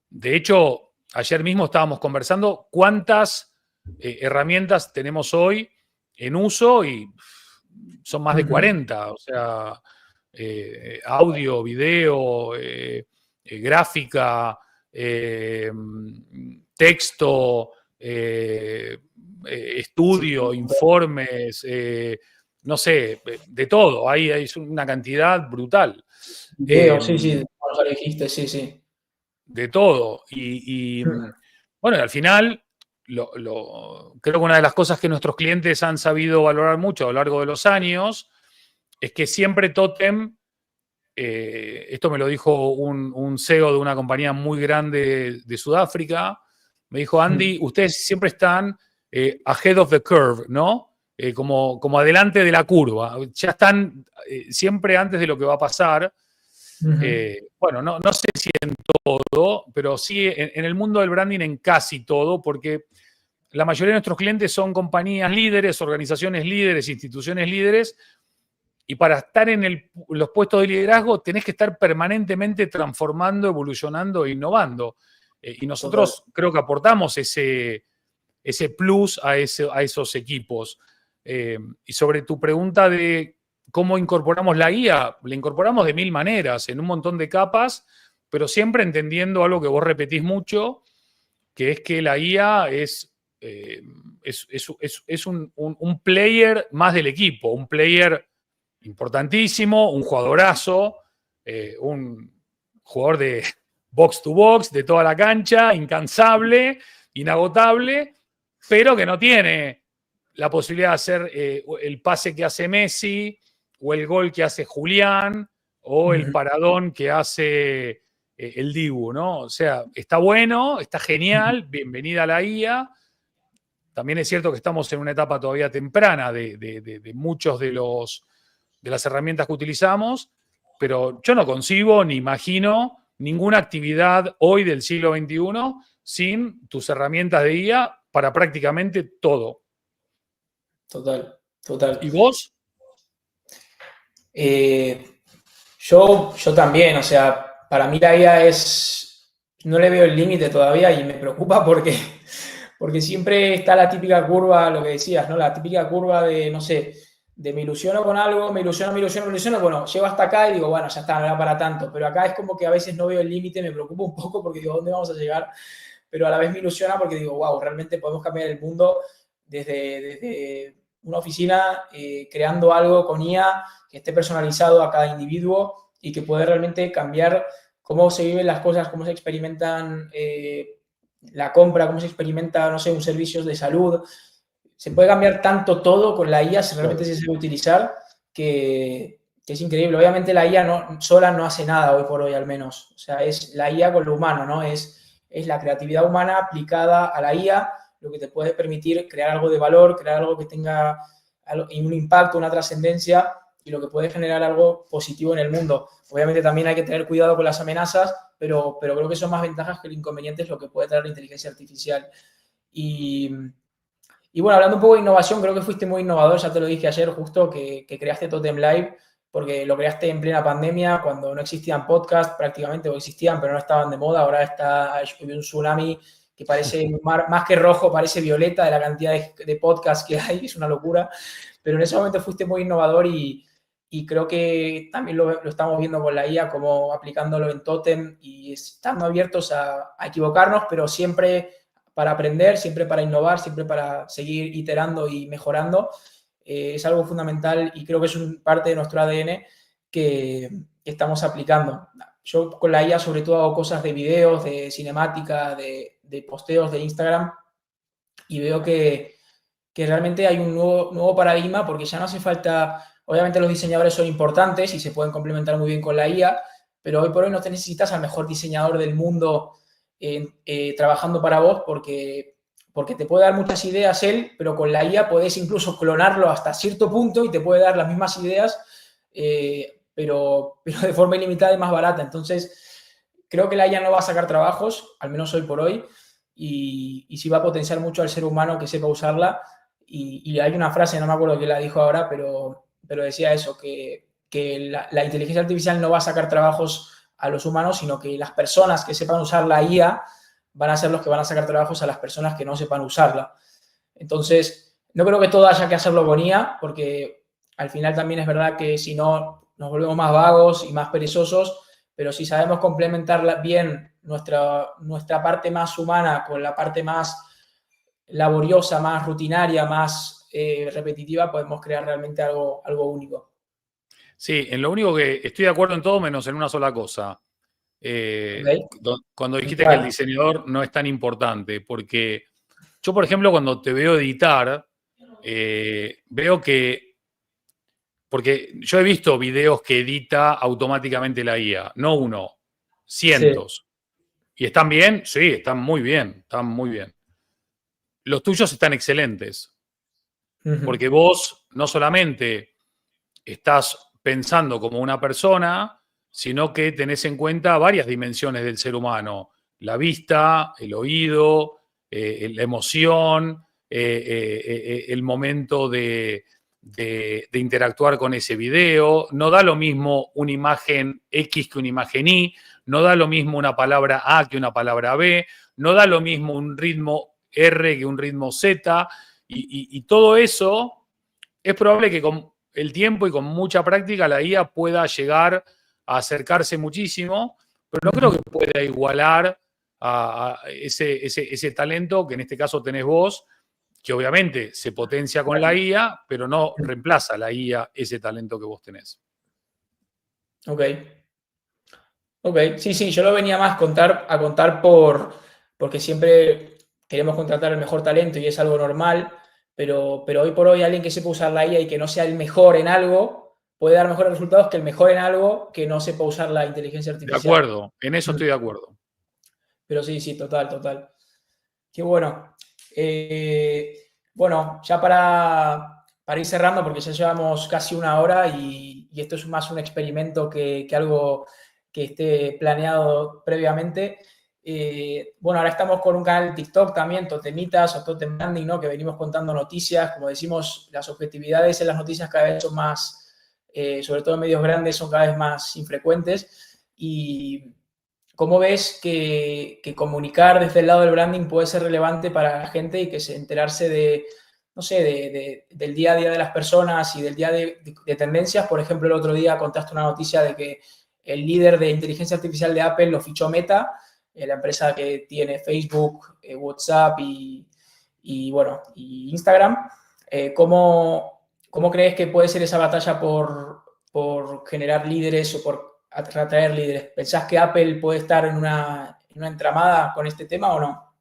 De hecho, ayer mismo estábamos conversando cuántas herramientas tenemos hoy en uso y son más de 40, o sea, audio, video, gráfica, texto, estudio, informes, no sé, de todo. Hay una cantidad brutal. Sí, lo dijiste, sí. De todo. Y bueno, al final, creo que una de las cosas que nuestros clientes han sabido valorar mucho a lo largo de los años es que siempre Totem, esto me lo dijo un CEO de una compañía muy grande de Sudáfrica, me dijo, Andy, ustedes siempre están ahead of the curve, ¿no? Como adelante de la curva. Ya están siempre antes de lo que va a pasar. Bueno, no sé si en todo, pero sí en el mundo del branding en casi todo, porque la mayoría de nuestros clientes son compañías líderes, organizaciones líderes, instituciones líderes, y para estar en los puestos de liderazgo tenés que estar permanentemente transformando, evolucionando e innovando. Y nosotros creo que aportamos ese ese plus a esos equipos. Y sobre tu pregunta de cómo incorporamos la IA, la incorporamos de 1000 maneras, en un montón de capas, pero siempre entendiendo algo que vos repetís mucho, que es que la IA es un player más del equipo, un player importantísimo, un jugadorazo, un jugador de box to box, de toda la cancha, incansable, inagotable, pero que no tiene la posibilidad de hacer el pase que hace Messi, o el gol que hace Julián, o el paradón que hace el Dibu, ¿no? O sea, está bueno, está genial, bienvenida a la IA. También es cierto que estamos en una etapa todavía temprana de muchos de las herramientas que utilizamos, pero yo no concibo ni imagino ninguna actividad hoy del siglo XXI sin tus herramientas de IA para prácticamente todo. Total, total. ¿Y vos? Yo también, o sea, para mí la IA no le veo el límite todavía y me preocupa porque siempre está la típica curva, lo que decías, ¿no? La típica curva de, no sé, de me ilusiono con algo, me ilusiono, bueno, llego hasta acá y digo, bueno, ya está, no era para tanto, pero acá es como que a veces no veo el límite, me preocupa un poco porque digo, ¿dónde vamos a llegar? Pero a la vez me ilusiona porque digo, wow, realmente podemos cambiar el mundo desde una oficina creando algo con IA que esté personalizado a cada individuo y que puede realmente cambiar cómo se viven las cosas, cómo se experimentan la compra, cómo se experimenta, no sé, un servicio de salud. Se puede cambiar tanto todo con la IA si realmente se sabe utilizar que es increíble. Obviamente la IA sola no hace nada hoy por hoy al menos. O sea, es la IA con lo humano, ¿no? Es la creatividad humana aplicada a la IA lo que te puede permitir crear algo de valor, crear algo que tenga un impacto, una trascendencia y lo que puede generar algo positivo en el mundo. Obviamente también hay que tener cuidado con las amenazas, pero creo que son más ventajas que inconvenientes lo que puede traer la inteligencia artificial. Y bueno, hablando un poco de innovación, creo que fuiste muy innovador, ya te lo dije ayer justo, que creaste Totem Live, porque lo creaste en plena pandemia, cuando no existían podcasts prácticamente, o existían, pero no estaban de moda. Ahora hay un tsunami que parece más que rojo, parece violeta de la cantidad de podcasts que hay, es una locura. Pero en ese momento fuiste muy innovador y creo que también lo estamos viendo con la IA, como aplicándolo en Totem y estando abiertos a equivocarnos, pero siempre para aprender, siempre para innovar, siempre para seguir iterando y mejorando. Es algo fundamental y creo que es parte de nuestro ADN que estamos aplicando. Yo con la IA sobre todo hago cosas de videos, de cinemática, de posteos de Instagram y veo que realmente hay un nuevo paradigma porque ya no hace falta, obviamente los diseñadores son importantes y se pueden complementar muy bien con la IA, pero hoy por hoy no te necesitas al mejor diseñador del mundo trabajando para vos porque te puede dar muchas ideas él, pero con la IA podés incluso clonarlo hasta cierto punto y te puede dar las mismas ideas, pero de forma ilimitada y más barata. Entonces, creo que la IA no va a sacar trabajos, al menos hoy por hoy, y sí va a potenciar mucho al ser humano que sepa usarla. Y hay una frase, no me acuerdo quién la dijo ahora, pero decía eso, que la inteligencia artificial no va a sacar trabajos a los humanos, sino que las personas que sepan usar la IA van a ser los que van a sacar trabajos a las personas que no sepan usarla. Entonces, no creo que todo haya que hacerlo con IA, porque al final también es verdad que si no nos volvemos más vagos y más perezosos, pero si sabemos complementar bien nuestra parte más humana con la parte más laboriosa, más rutinaria, más repetitiva, podemos crear realmente algo único. Sí, en lo único que estoy de acuerdo en todo menos en una sola cosa. ¿Okay? Cuando dijiste que el diseñador no es tan importante, porque yo, por ejemplo, cuando te veo editar, veo que, porque yo he visto videos que edita automáticamente la IA, no uno, cientos. Sí. ¿Y están bien? Sí, están muy bien, están muy bien. Los tuyos están excelentes, porque vos no solamente estás pensando como una persona, sino que tenés en cuenta varias dimensiones del ser humano: la vista, el oído, la emoción, el momento de interactuar con ese video. No da lo mismo una imagen X que una imagen Y, no da lo mismo una palabra A que una palabra B, no da lo mismo un ritmo R que un ritmo Z, y todo eso es probable que con el tiempo y con mucha práctica la IA pueda llegar a acercarse muchísimo, pero no creo que pueda igualar a ese talento que en este caso tenés vos, que obviamente se potencia con la IA, pero no reemplaza la IA ese talento que vos tenés. Ok. Ok, sí, yo lo venía más a contar porque siempre queremos contratar el mejor talento y es algo normal, pero hoy por hoy alguien que sepa usar la IA y que no sea el mejor en algo puede dar mejores resultados que el mejor en algo que no sepa usar la inteligencia De artificial. acuerdo, en eso estoy de acuerdo. Pero sí, total. Qué bueno. Bueno, ya para ir cerrando, porque ya llevamos casi una hora y esto es más un experimento que algo que esté planeado previamente. Bueno, ahora estamos con un canal de TikTok también, Totemitas o Totem Branding, ¿no? Que venimos contando noticias. Como decimos, las objetividades en las noticias cada vez son más, sobre todo en medios grandes, son cada vez más infrecuentes. Y ¿cómo ves que comunicar desde el lado del branding puede ser relevante para la gente y que se enterarse de, no sé, del día a día de las personas y del día de tendencias? Por ejemplo, el otro día contaste una noticia de que el líder de inteligencia artificial de Apple lo fichó Meta, la empresa que tiene Facebook, WhatsApp bueno, y Instagram. ¿Cómo crees que puede ser esa batalla por generar líderes o por atraer líderes? ¿Pensás que Apple puede estar en una entramada con este tema o no?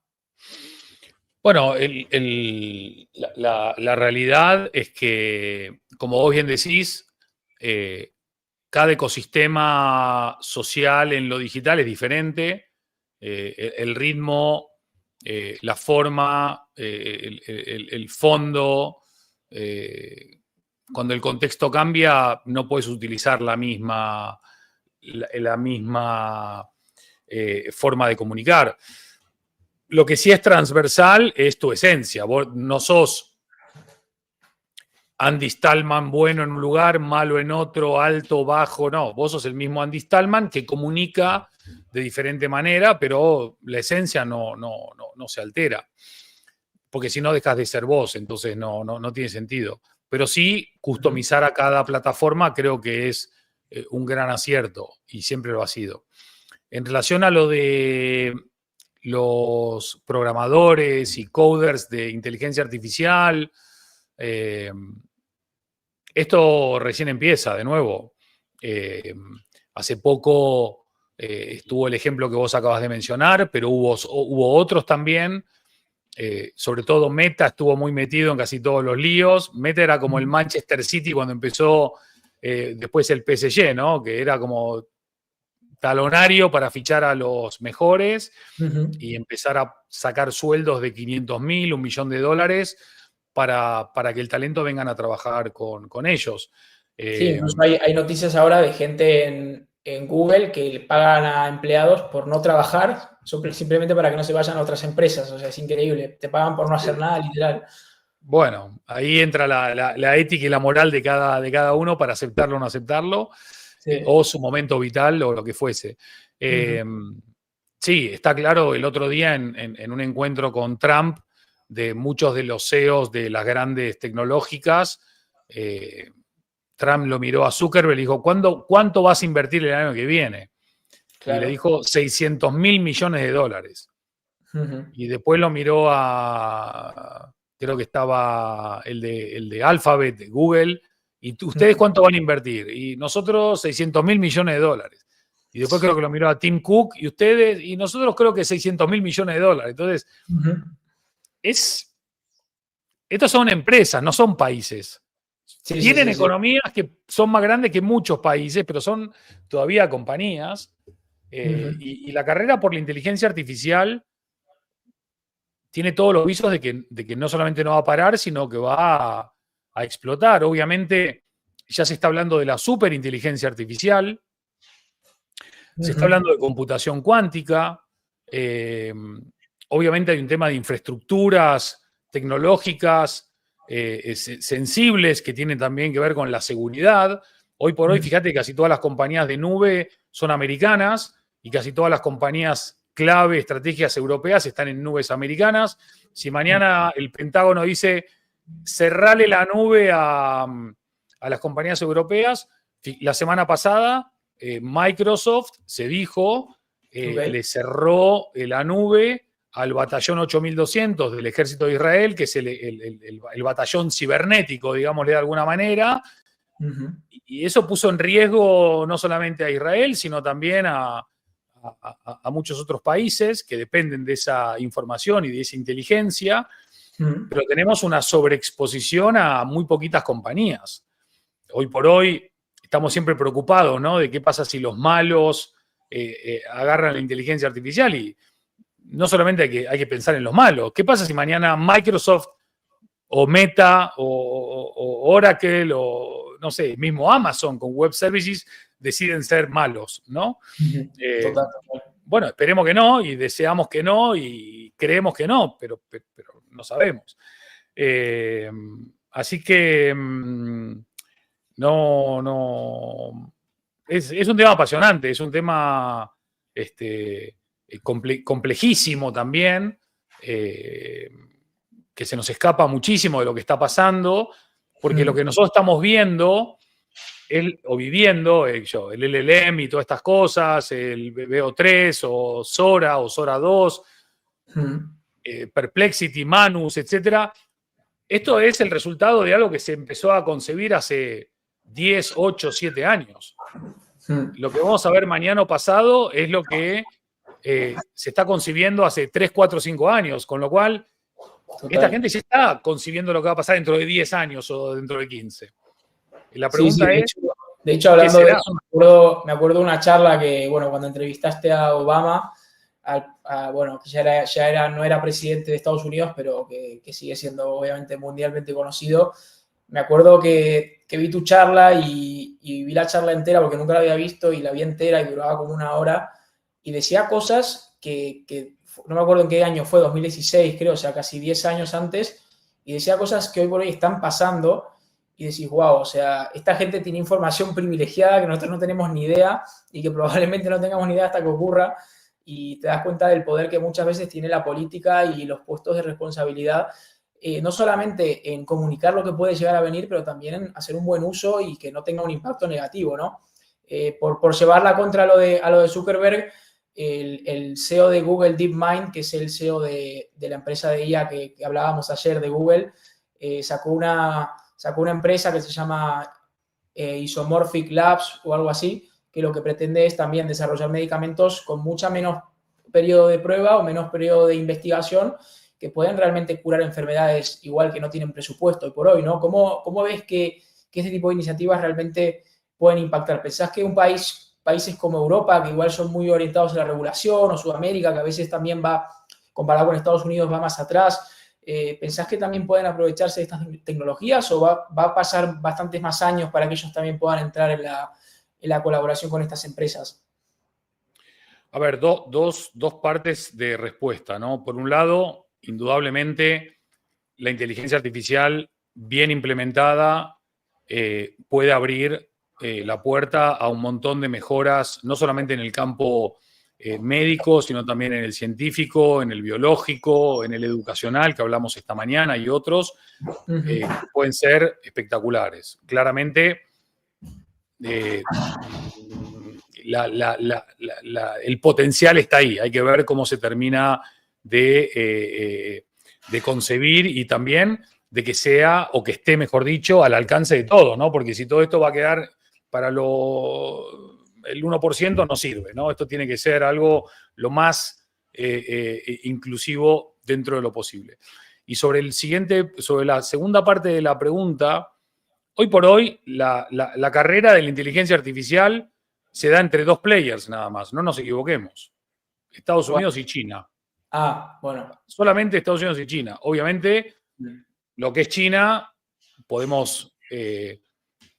Bueno, la realidad es que, como vos bien decís, cada ecosistema social en lo digital es diferente. El ritmo, la forma, el fondo. Cuando el contexto cambia, no puedes utilizar la misma forma de comunicar. Lo que sí es transversal es tu esencia. Vos no sos Andy Stallman bueno en un lugar, malo en otro, alto, bajo, no. Vos sos el mismo Andy Stallman que comunica de diferente manera, pero la esencia no se altera. Porque si no dejas de ser vos, entonces no tiene sentido. Pero sí, customizar a cada plataforma creo que es un gran acierto y siempre lo ha sido. En relación a lo de los programadores y coders de inteligencia artificial, esto recién empieza, de nuevo. Hace poco estuvo el ejemplo que vos acabas de mencionar, pero hubo otros también. Sobre todo Meta estuvo muy metido en casi todos los líos. Meta era como el Manchester City cuando empezó después el PSG, ¿no? Que era como talonario para fichar a los mejores y empezar a sacar sueldos de 500.000, $1.000.000 para que el talento vengan a trabajar con ellos. Sí, incluso hay noticias ahora de gente en Google que le pagan a empleados por no trabajar, simplemente para que no se vayan a otras empresas. O sea, es increíble. Te pagan por no hacer nada, literal. Bueno, ahí entra la ética y la moral de cada uno para aceptarlo o no aceptarlo, Sí. o su momento vital o lo que fuese. Sí, está claro, el otro día en un encuentro con Trump, de muchos de los CEOs de las grandes tecnológicas, Trump lo miró a Zuckerberg y le dijo, ¿cuánto vas a invertir el año que viene? Claro. Y le dijo $600.000 millones. Y después lo miró creo que estaba el de Alphabet, de Google, y ¿ustedes cuánto van a invertir? Y nosotros $600.000 millones. Y después creo que lo miró a Tim Cook, y ustedes, y nosotros creo que $600.000 millones. Entonces, estas son empresas, no son países. Sí, tienen economías que son más grandes que muchos países, pero son todavía compañías. Y la carrera por la inteligencia artificial tiene todos los visos de que no solamente no va a parar, sino que va a explotar. Obviamente, ya se está hablando de la superinteligencia artificial, se está hablando de computación cuántica, obviamente hay un tema de infraestructuras tecnológicas sensibles que tienen también que ver con la seguridad. Hoy por hoy, fíjate que casi todas las compañías de nube son americanas y casi todas las compañías clave, estrategias europeas están en nubes americanas. Si mañana el Pentágono dice cerrale la nube a las compañías europeas, la semana pasada Microsoft se dijo, le cerró la nube al batallón 8200 del ejército de Israel, que es el batallón cibernético, digámosle de alguna manera, y eso puso en riesgo no solamente a Israel, sino también a muchos otros países que dependen de esa información y de esa inteligencia, pero tenemos una sobreexposición a muy poquitas compañías. Hoy por hoy estamos siempre preocupados, ¿no?, de qué pasa si los malos agarran la inteligencia artificial, y no solamente hay que pensar en los malos. ¿Qué pasa si mañana Microsoft o Meta o Oracle o, no sé, mismo Amazon con Web Services deciden ser malos, ¿no? Bueno, esperemos que no, y deseamos que no, y creemos que no, pero no sabemos. Así que no. Es un tema apasionante, es un tema complejísimo también, que se nos escapa muchísimo de lo que está pasando, porque lo que nosotros estamos viendo o viviendo, el LLM y todas estas cosas, el BO3 o Sora 2, Perplexity, Manus, etcétera, esto es el resultado de algo que se empezó a concebir hace 10, 8, 7 años. Lo que vamos a ver mañana o pasado es lo que se está concibiendo hace 3, 4, 5 años, con lo cual esta gente ya está concibiendo lo que va a pasar dentro de 10 años o dentro de 15. La pregunta es... De hecho, hablando de eso, me acuerdo de una charla que, bueno, cuando entrevistaste a Obama, bueno, que no era presidente de Estados Unidos, pero que sigue siendo obviamente mundialmente conocido. Me acuerdo que vi tu charla y vi la charla entera porque nunca la había visto, y la vi entera y duraba como 1 hora, y decía cosas que no me acuerdo en qué año fue, 2016 creo, o sea, casi 10 años antes, y decía cosas que hoy por hoy están pasando y decís, wow, o sea, esta gente tiene información privilegiada que nosotros no tenemos ni idea y que probablemente no tengamos ni idea hasta que ocurra, y te das cuenta del poder que muchas veces tiene la política y los puestos de responsabilidad, no solamente en comunicar lo que puede llegar a venir, pero también en hacer un buen uso y que no tenga un impacto negativo, ¿no? Por llevarla contra a lo de Zuckerberg, el CEO de Google, DeepMind, que es el CEO de la empresa de IA que hablábamos ayer de Google, sacó una empresa que se llama Isomorphic Labs o algo así, que lo que pretende es también desarrollar medicamentos con mucha menos periodo de prueba o menos periodo de investigación, que pueden realmente curar enfermedades igual que no tienen presupuesto hoy por hoy, ¿no? ¿Cómo ves que ese tipo de iniciativas realmente pueden impactar? ¿Pensás que países como Europa, que igual son muy orientados a la regulación, o Sudamérica, que a veces también va, comparado con Estados Unidos, va más atrás, ¿pensás que también pueden aprovecharse de estas tecnologías, o va a pasar bastantes más años para que ellos también puedan entrar en la colaboración con estas empresas? A ver, dos partes de respuesta, ¿no? Por un lado, indudablemente, la inteligencia artificial bien implementada puede abrir la puerta a un montón de mejoras, no solamente en el campo médico, sino también en el científico, en el biológico, en el educacional, que hablamos esta mañana, y otros, que pueden ser espectaculares. Claramente, el potencial está ahí. Hay que ver cómo se termina de concebir, y también de que sea, o que esté, mejor dicho, al alcance de todos, ¿no? Porque si todo esto va a quedar para el 1%, no sirve, ¿no? Esto tiene que ser algo lo más inclusivo dentro de lo posible. Y sobre la segunda parte de la pregunta, hoy por hoy la carrera de la inteligencia artificial se da entre 2 players nada más, no nos equivoquemos. Estados Unidos y China. Bueno. Solamente Estados Unidos y China. Obviamente, lo que es China, podemos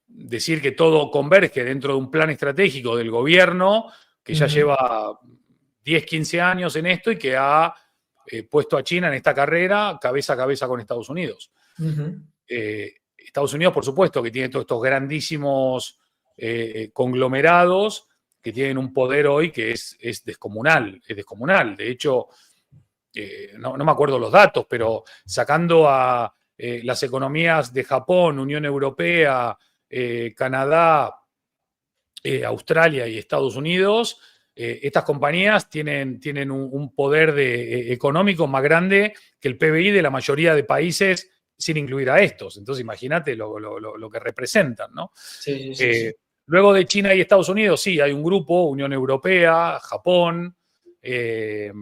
decir que todo converge dentro de un plan estratégico del gobierno que ya lleva 10, 15 años en esto, y que ha puesto a China en esta carrera cabeza a cabeza con Estados Unidos. Estados Unidos, por supuesto, que tiene todos estos grandísimos conglomerados que tienen un poder hoy que es descomunal, es descomunal. De hecho, no me acuerdo los datos, pero sacando a las economías de Japón, Unión Europea, Canadá, Australia y Estados Unidos, estas compañías tienen un poder económico más grande que el PBI de la mayoría de países, sin incluir a estos. Entonces, imagínate lo que representan, ¿no? Sí, sí, sí. Luego de China y Estados Unidos, sí, hay un grupo, Unión Europea, Japón, que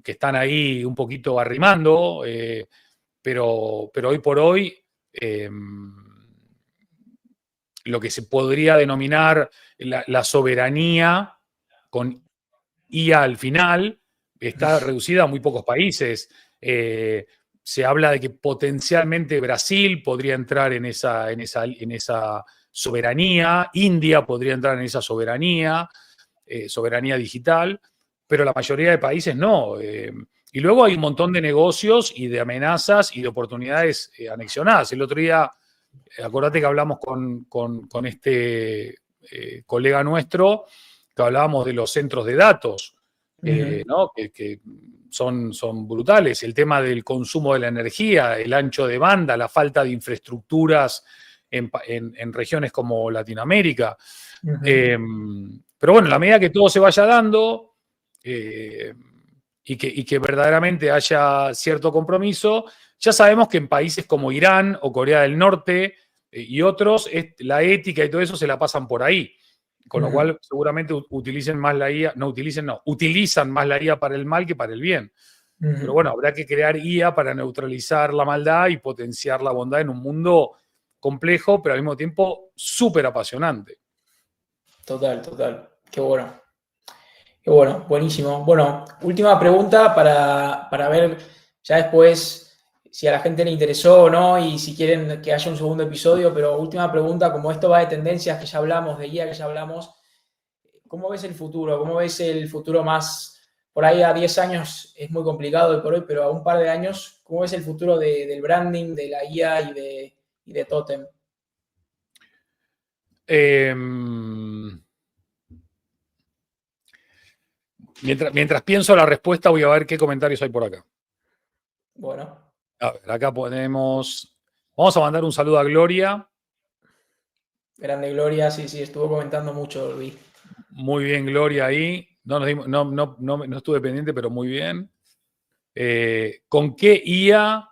están ahí un poquito arrimando, pero hoy por hoy lo que se podría denominar la soberanía con IA al final está reducida a muy pocos países. Se habla de que potencialmente Brasil podría entrar en esa soberanía, India podría entrar en esa soberanía digital, pero la mayoría de países no. Y luego hay un montón de negocios y de amenazas y de oportunidades anexionadas. El otro día, acordate que hablamos con este colega nuestro, que hablábamos de los centros de datos, ¿no? que son brutales. El tema del consumo de la energía, el ancho de banda, la falta de infraestructuras en regiones como Latinoamérica. Pero bueno, a la medida que todo se vaya dando y que verdaderamente haya cierto compromiso, ya sabemos que en países como Irán o Corea del Norte y otros, la ética y todo eso se la pasan por ahí. Con lo cual, seguramente utilizan más la IA, utilizan más la IA para el mal que para el bien. Pero bueno, habrá que crear IA para neutralizar la maldad y potenciar la bondad en un mundo complejo, pero al mismo tiempo súper apasionante. Total, total. Qué bueno. Qué bueno, buenísimo. Bueno, última pregunta para ver ya después si a la gente le interesó o no y si quieren que haya un segundo episodio, pero última pregunta, como esto va de tendencias que ya hablamos, de guía que ya hablamos, ¿cómo ves el futuro? ¿Cómo ves el futuro más, por ahí a 10 años es muy complicado hoy por hoy, pero a un par de años, ¿cómo ves el futuro del branding, de la guía y de Totem? Mientras pienso la respuesta, voy a ver qué comentarios hay por acá. Bueno. A ver, acá ponemos... Vamos a mandar un saludo a Gloria. Grande Gloria, sí, estuvo comentando mucho, Luis. Muy bien, Gloria, ahí. No estuve pendiente, pero muy bien. ¿Con qué IA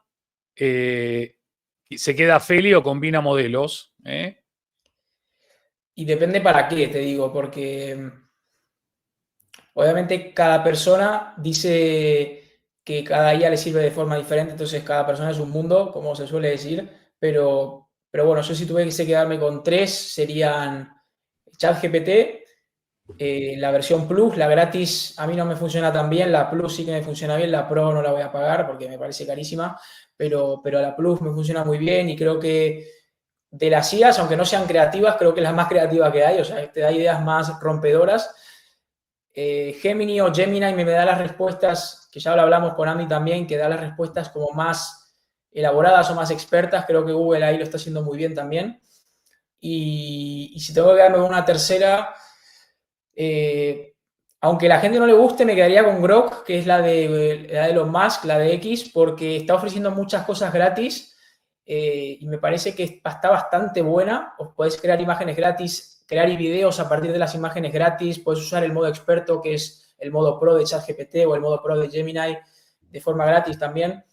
se queda Feli o combina modelos? Y depende para qué, te digo, porque obviamente cada persona dice que cada IA le sirve de forma diferente, entonces cada persona es un mundo, como se suele decir, pero bueno, yo si tuviese que quedarme con 3, serían ChatGPT, la versión Plus, la gratis a mí no me funciona tan bien, la Plus sí que me funciona bien, la Pro no la voy a pagar porque me parece carísima, pero la Plus me funciona muy bien y creo que de las IAs, aunque no sean creativas, creo que es la más creativa que hay, o sea, te da ideas más rompedoras. Gemini o Gemini me da las respuestas, que ya lo hablamos con Andy también, que da las respuestas como más elaboradas o más expertas, creo que Google ahí lo está haciendo muy bien también. Y si tengo que darme una tercera, aunque a la gente no le guste, me quedaría con Grok, que es la de Elon Musk, la de X, porque está ofreciendo muchas cosas gratis y me parece que está bastante buena. Os podéis crear imágenes gratis, crear videos a partir de las imágenes gratis, puedes usar el modo experto, que es el modo pro de ChatGPT o el modo pro de Gemini, de forma gratis también.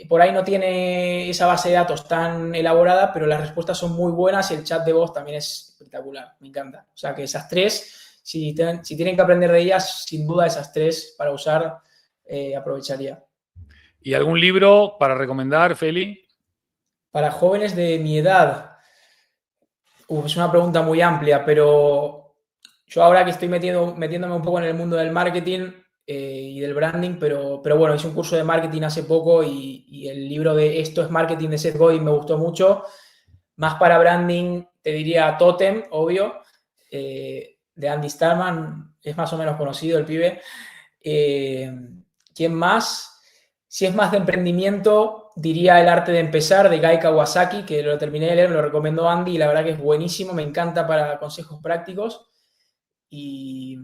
Por ahí no tiene esa base de datos tan elaborada, pero las respuestas son muy buenas y el chat de voz también es espectacular, me encanta. O sea que esas 3, si tienen que aprender de ellas, sin duda esas 3 para usar, aprovecharía. ¿Y algún libro para recomendar, Feli? Para jóvenes de mi edad, es una pregunta muy amplia, pero yo ahora que estoy metiéndome un poco en el mundo del marketing y del branding, pero bueno, hice un curso de marketing hace poco y el libro de Esto es Marketing de Seth Godin me gustó mucho. Más para branding, te diría Totem, obvio, de Andy Starman, es más o menos conocido el pibe. ¿Quién más? Si es más de emprendimiento, diría El arte de empezar, de Guy Kawasaki, que lo terminé de leer, me lo recomendó Andy y la verdad que es buenísimo, me encanta para consejos prácticos. y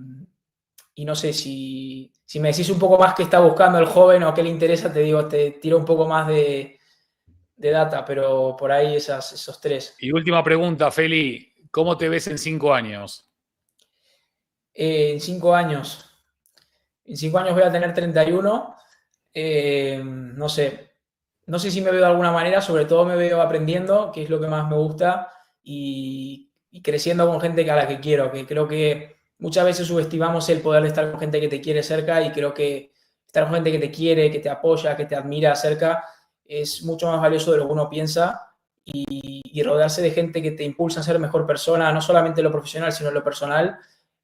no sé si me decís un poco más qué está buscando el joven o qué le interesa, te digo, te tiro un poco más de data, pero por ahí esos tres. Y última pregunta, Feli, ¿cómo te ves en 5 años? En 5 años. En 5 años voy a tener 31. No sé. No sé si me veo de alguna manera, sobre todo me veo aprendiendo, que es lo que más me gusta, y creciendo con gente a la que quiero, que creo que muchas veces subestimamos el poder de estar con gente que te quiere cerca, y creo que estar con gente que te quiere, que te apoya, que te admira cerca, es mucho más valioso de lo que uno piensa, y rodearse de gente que te impulsa a ser mejor persona, no solamente en lo profesional, sino en lo personal,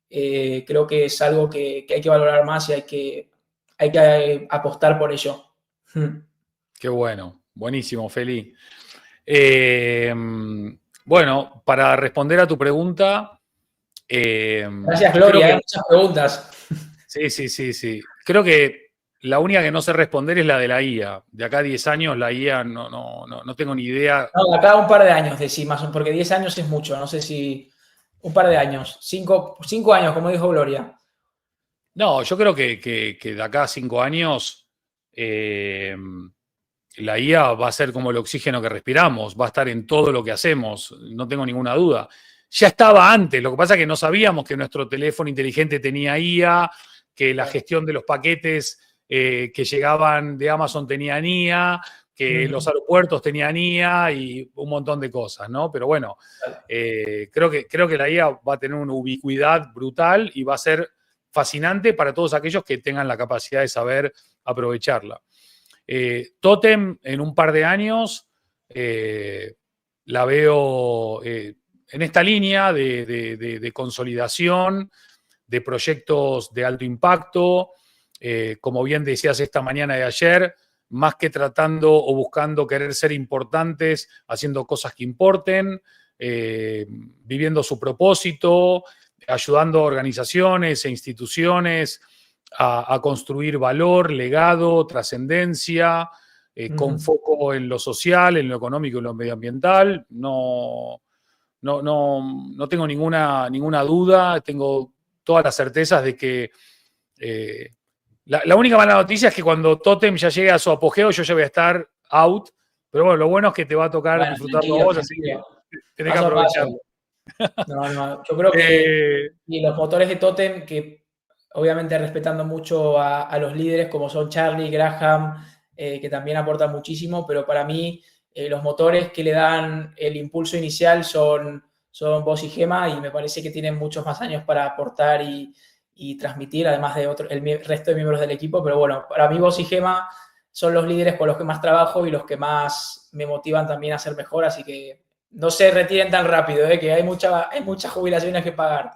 creo que es algo que hay que valorar más y hay que apostar por ello. Qué bueno, buenísimo, Feli. Bueno, para responder a tu pregunta, Gracias, yo creo Gloria. Hay que muchas preguntas. sí. Creo que la única que no sé responder es la de la IA. De acá a 10 años la IA no tengo ni idea. No, acá un par de años, decís más, porque 10 años es mucho. No sé si un par de años. 5 años, como dijo Gloria. No, yo creo que de acá a 5 años la IA va a ser como el oxígeno que respiramos, va a estar en todo lo que hacemos, no tengo ninguna duda. Ya estaba antes, lo que pasa es que no sabíamos que nuestro teléfono inteligente tenía IA, que la gestión de los paquetes que llegaban de Amazon tenían IA, que los aeropuertos tenían IA y un montón de cosas, ¿no? Pero bueno, creo que la IA va a tener una ubicuidad brutal y va a ser fascinante para todos aquellos que tengan la capacidad de saber aprovecharla. Totem en un par de años la veo en esta línea de consolidación, de proyectos de alto impacto, como bien decías esta mañana de ayer, más que tratando o buscando querer ser importantes, haciendo cosas que importen, viviendo su propósito, ayudando a organizaciones e instituciones a construir valor, legado, trascendencia, con foco en lo social, en lo económico y en lo medioambiental. No tengo ninguna duda, tengo todas las certezas de que la única mala noticia es que cuando Totem ya llegue a su apogeo, yo ya voy a estar out, pero bueno, lo bueno es que te va a tocar Bueno, disfrutarlo a vos, así que tenés que paso a aprovecharlo. paso. No, yo creo que y los motores de Totem, que obviamente respetando mucho a los líderes como son Charlie, Graham, que también aportan muchísimo, pero para mí los motores que le dan el impulso inicial son Boss y Gema, y me parece que tienen muchos más años para aportar y transmitir, además de el resto de miembros del equipo. Pero bueno, para mí Boss y Gema son los líderes con los que más trabajo y los que más me motivan también a ser mejor, así que no se retiren tan rápido, que hay muchas jubilaciones que pagar.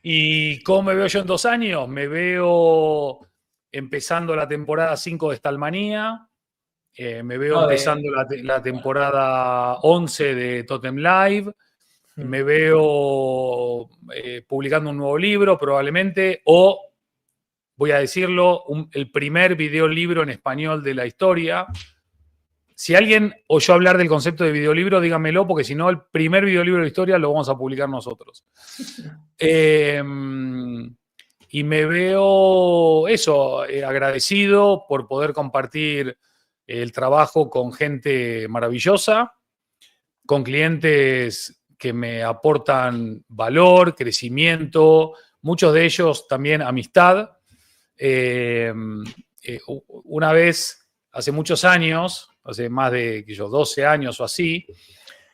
¿Y cómo me veo yo en 2 años? Me veo empezando la temporada 5 de Stalmanía, me veo empezando la temporada 11 de Totem Live, me veo publicando un nuevo libro probablemente, o, voy a decirlo, el primer videolibro en español de la historia. Si alguien oyó hablar del concepto de videolibro, díganmelo, porque si no, el primer videolibro de la historia lo vamos a publicar nosotros. Y me veo agradecido por poder compartir el trabajo con gente maravillosa, con clientes que me aportan valor, crecimiento, muchos de ellos también amistad. Una vez, hace muchos años, hace más de 12 años o así,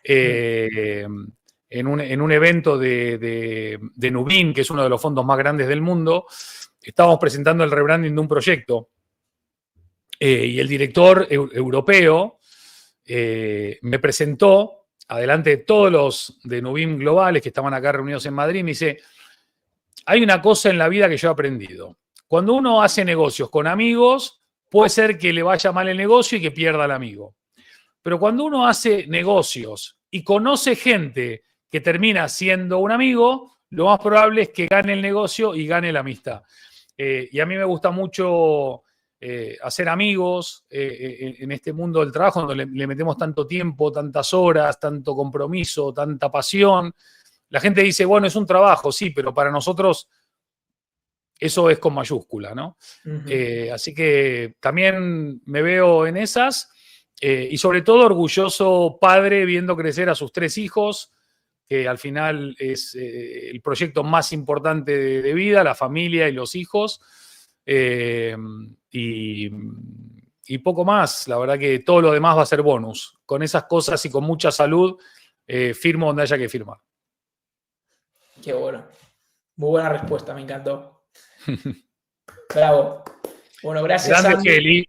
en un evento de Nubin, que es uno de los fondos más grandes del mundo, estábamos presentando el rebranding de un proyecto. Y el director europeo me presentó, adelante de todos los de Nubin globales que estaban acá reunidos en Madrid, me dice, hay una cosa en la vida que yo he aprendido. Cuando uno hace negocios con amigos, puede ser que le vaya mal el negocio y que pierda al amigo. Pero cuando uno hace negocios y conoce gente que termina siendo un amigo, lo más probable es que gane el negocio y gane la amistad. Y a mí me gusta mucho hacer amigos en este mundo del trabajo, donde le metemos tanto tiempo, tantas horas, tanto compromiso, tanta pasión. la gente dice, bueno, es un trabajo, sí, pero para nosotros eso es con mayúscula, ¿no? Así que también me veo en esas y sobre todo orgulloso padre viendo crecer a sus 3 hijos, que al final es el proyecto más importante de vida, la familia y los hijos. Y poco más, la verdad que todo lo demás va a ser bonus. Con esas cosas y con mucha salud, firmo donde haya que firmar. Qué bueno. Muy buena respuesta, me encantó. Bravo. Bueno, gracias, Grande, Sandy. Feli.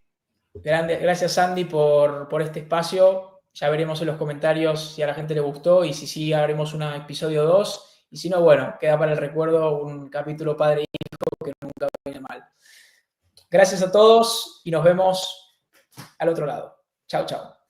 Gracias, Sandy, por este espacio. Ya veremos en los comentarios si a la gente le gustó y si sí, haremos un episodio 2. Y si no, bueno, queda para el recuerdo un capítulo padre e hijo que nunca viene mal. Gracias a todos y nos vemos al otro lado. Chao, chao.